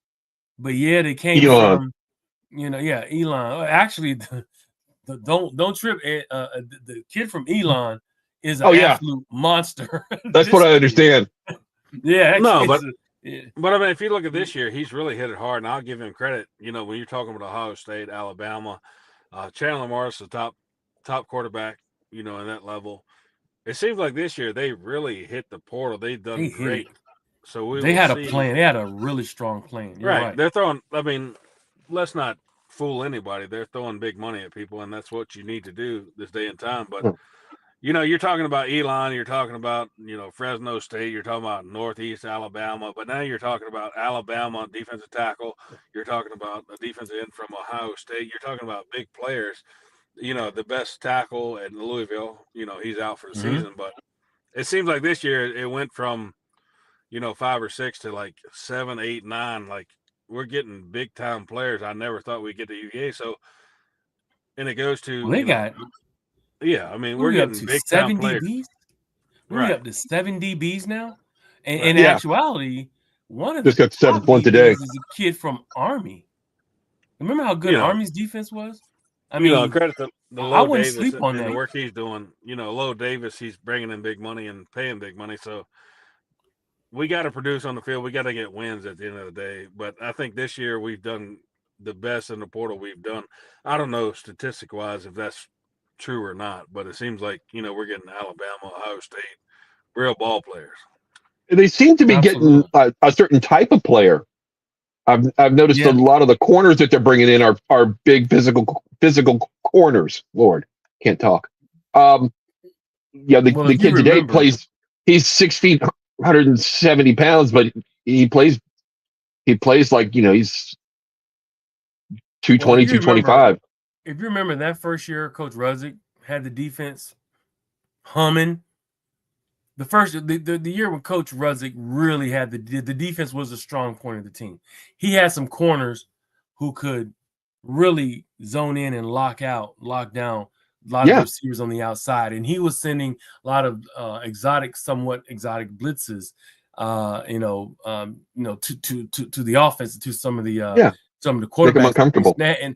But yeah, they came from, Elon. Actually, don't trip. The kid from Elon is an absolute monster. That's what I understand. Yeah. But I mean, if you look at this year, he's really hit it hard, and I'll give him credit. When you're talking about Ohio State, Alabama, Chandler Morris, the top quarterback, in that level. It seems like this year they really hit the portal. They've done great. So they had a plan. They had a really strong plan. You're right. They're throwing. I mean, let's not fool anybody. They're throwing big money at people, and that's what you need to do this day and time. But you're talking about Elon, you're talking about Fresno State, you're talking about Northeast Alabama, but now you're talking about Alabama defensive tackle. You're talking about a defensive end from Ohio State. You're talking about big players. The best tackle at Louisville. He's out for the season, but it seems like this year it went from 5 or 6 to like 7, 8, 9. Like we're getting big time players. I never thought we'd get to UVA. So, and it goes to yeah, I mean, we're getting big time players. DBs. We're up to 7 DBs now. And in actuality, one of just got 7 today is a kid from Army. Remember how good Army's defense was? I mean, credit to the I Low wouldn't Davis sleep on and that. the work he's doing. Low Davis, he's bringing in big money and paying big money. So we got to produce on the field. We got to get wins at the end of the day. But I think this year we've done the best in the portal we've done. I don't know statistic-wise if that's true or not, but it seems like we're getting Alabama, Ohio State, real ball players. They seem to be getting a certain type of player. I've noticed a lot of the corners that they're bringing in are big physical corners. Lord, can't talk. The kid today plays. He's 6 feet, 170 pounds, but he plays like he's 220, 225. If you remember that first year, Coach Ruzzick had the defense humming. The year when Coach Ruzzick really had the defense was a strong point of the team. He had some corners who could really zone in and lock down a lot of receivers on the outside, and he was sending a lot of somewhat exotic blitzes. to the offense, to some of the quarterbacks. Make them uncomfortable. And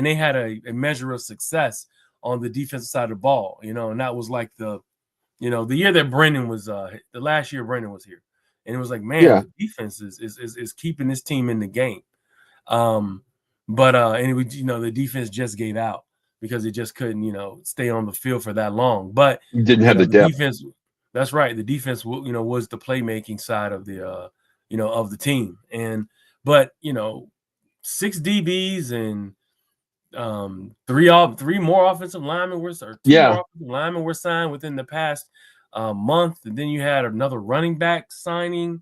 they had a measure of success on the defensive side of the ball, and that was like the year that Brendan was the last year Brendan was here, and it was like, man, the defense is keeping this team in the game. But the defense just gave out because it just couldn't, stay on the field for that long. But didn't have the depth. Defense, that's right. The defense, was the playmaking side of the, of the team. But 6 DBs and three more offensive linemen more offensive linemen were signed within the past month, and then you had another running back signing,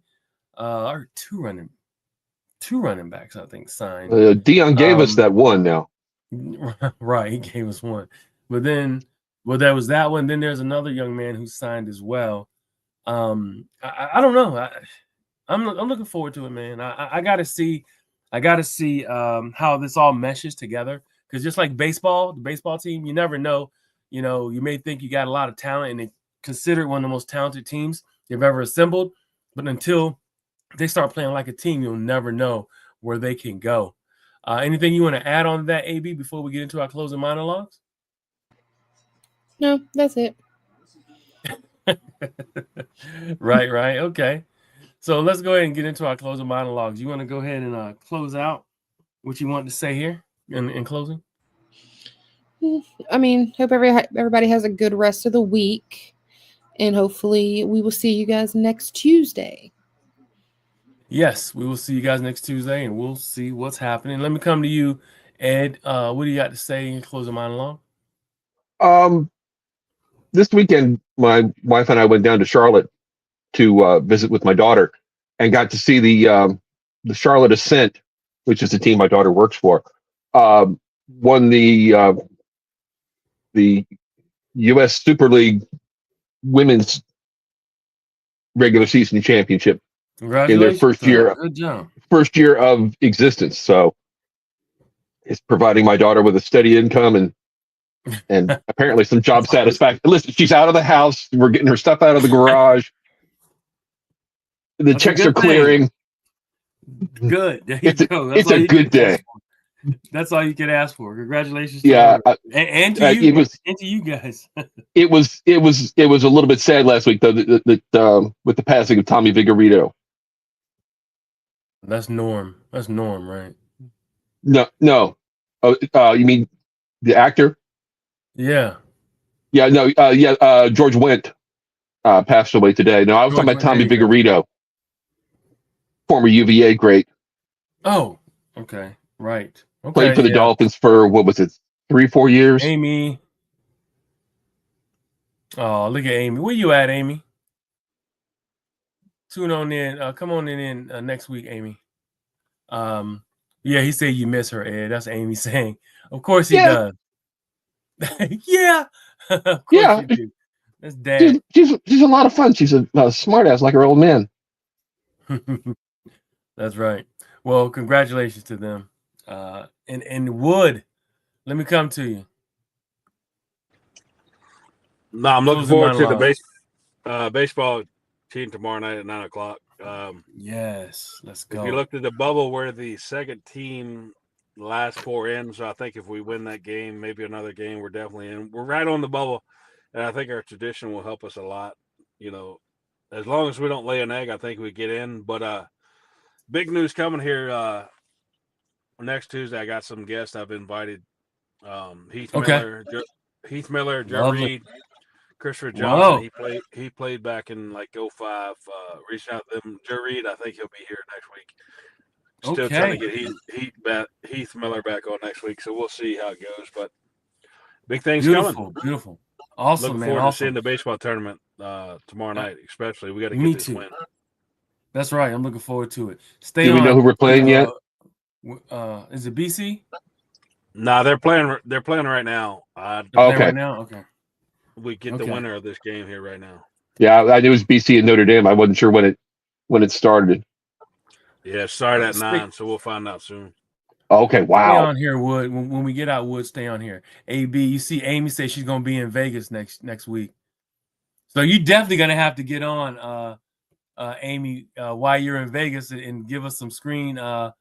or two running backs, I think, signed. Dion gave us that one now. Right, he gave us one. But then, there was that one. Then there's another young man who signed as well. I don't know. I'm looking forward to it, man. I gotta see how this all meshes together. Because just like baseball, the baseball team, you never know. You may think you got a lot of talent, and they consider it one of the most talented teams they've ever assembled. But until they start playing like a team, you'll never know where they can go. Anything you want to add on to that, AB, before we get into our closing monologues? No, that's it. Right. Okay. So let's go ahead and get into our closing monologues. You want to go ahead and close out what you want to say here in closing? I mean, hope everybody has a good rest of the week, and hopefully we will see you guys next Tuesday. Yes, we will see you guys next Tuesday, and we'll see what's happening. Let me come to you, Ed. What do you got to say in closing monologue? This weekend, my wife and I went down to Charlotte to visit with my daughter, and got to see the Charlotte Ascent, which is the team my daughter works for. Won the U.S. Super League Women's regular season championship in their first year. Good job. First year of existence. So it's providing my daughter with a steady income and apparently some job satisfaction. Listen, she's out of the house. We're getting her stuff out of the garage. The checks are clearing. Good. There you go. It's a good day. That's all you can ask for. Congratulations. Yeah, and to you, and to you guys. It was a little bit sad last week though that with the passing of Tommy Vigorito. That's Norm, right? No. You mean the actor? Yeah. Yeah. No. George Wendt passed away today. No, I was talking about Tommy Vigorito, former UVA great. Oh, okay, right. Okay, played for the Dolphins for what was it, 3-4 years? Amy. Oh, look at Amy. Where you at, Amy? Tune on in. Come on in next week, Amy. Yeah, he said you miss her, Ed. That's Amy saying. Of course he does. Yeah. Of course you do. That's Dad. She's a lot of fun. She's a smart ass like her old man. That's right. Well, congratulations to them. And Wood, let me come to you. No, I'm looking forward to the baseball team tomorrow night at 9:00. Yes, let's go. If you looked at the bubble, we're the second team last 4 in. So I think if we win that game, maybe another game, we're definitely in. We're right on the bubble, and I think our tradition will help us a lot. As long as we don't lay an egg, I think we get in. But big news coming here next Tuesday. I got some guests I've invited. Heath Miller, Joe Reed, Christopher Johnson. Whoa. He played back in like 05. Reached out to them. Joe Reed, I think he'll be here next week. Still trying to get Heath Miller back on next week, so we'll see how it goes. But big things coming. Beautiful. Awesome, Looking man. forward to seeing the baseball tournament tomorrow night, especially. We got to get this win. That's right. I'm looking forward to it. Do we know who we're playing yet? Is it BC? Nah, they're playing right now. Okay. Right now? Okay. We get the winner of this game here right now. Yeah, I knew it was BC and Notre Dame. I wasn't sure when it started. Yeah, it started at 9, so we'll find out soon. Okay, wow. Stay on here, Wood. When we get out, Wood, stay on here. AB, you see Amy said she's going to be in Vegas next week. So you definitely going to have to get on Amy, while you're in Vegas, and give us some screenshots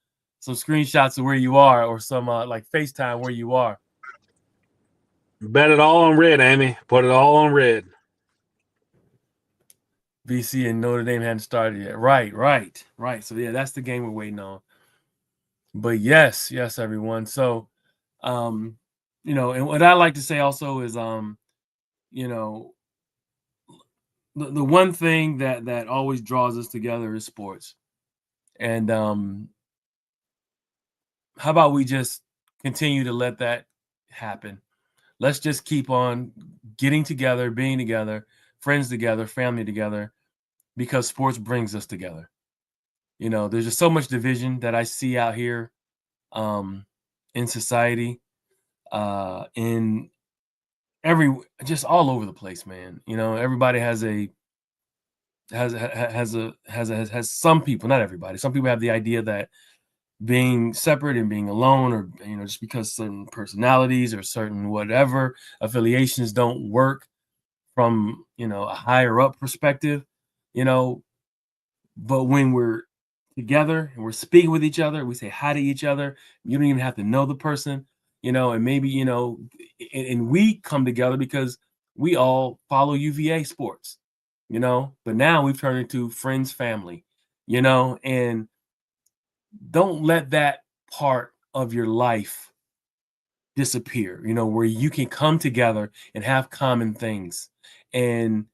of where you are, or some like FaceTime where you are. Bet it all on red, Amy. Put it all on red. BC and Notre Dame hadn't started yet. Right. So yeah, that's the game we're waiting on. But yes, everyone. So, and what I like to say also is, the one thing that always draws us together is sports. And how about we just continue to let that happen? Let's just keep on getting together, being together, friends together, family together, because sports brings us together. There's just so much division that I see out here in society, in just all over the place, man. Everybody has some people, not everybody. Some people have the idea that being separate and being alone, or just because certain personalities or certain whatever affiliations don't work from a higher up perspective, but when we're together and we're speaking with each other, we say hi to each other. You don't even have to know the person, and maybe and we come together because we all follow UVA sports, but now we've turned into friends, family, and don't let that part of your life disappear, where you can come together and have common things. And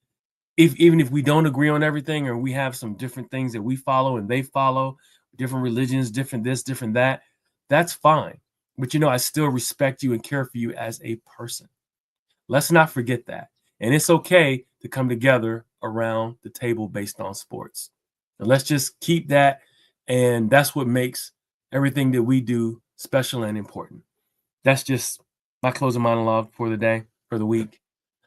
even if we don't agree on everything, or we have some different things that we follow and they follow, different religions, different this, different that, that's fine. But I still respect you and care for you as a person. Let's not forget that. And it's okay to come together around the table based on sports. And let's just keep that. And that's what makes everything that we do special and important. That's just my closing monologue for the day, for the week.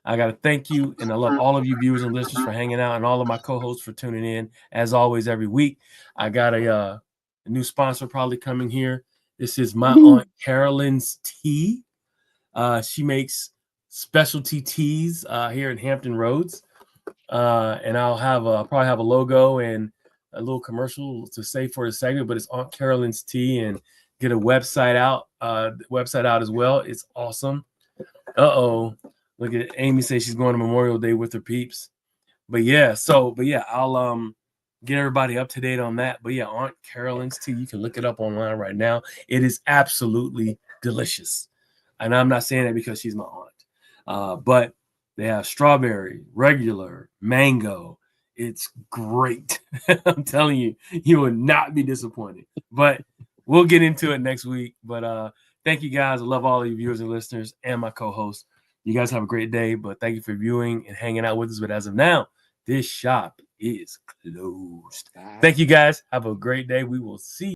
I got to thank you, and I love all of you viewers and listeners for hanging out, and all of my co-hosts for tuning in, as always, every week. I got a new sponsor probably coming here. This is my Aunt Carolyn's Tea. She makes specialty teas here in Hampton Roads. And I'll probably have a logo and a little commercial to say for the segment, but it's Aunt Carolyn's Tea, and get a website out as well. It's awesome. Look at Amy say she's going to Memorial Day with her peeps. But yeah, I'll get everybody up to date on that. But yeah, Aunt Carolyn's Tea, you can look it up online right now. It is absolutely delicious. And I'm not saying that because she's my aunt. But they have strawberry, regular, mango. It's great. I'm telling you, you will not be disappointed. But we'll get into it next week. But thank you guys. I love all of you viewers and listeners and my co-hosts. You guys have a great day, but thank you for viewing and hanging out with us. But as of now, this shop is closed. Thank you guys. Have a great day. We will see you.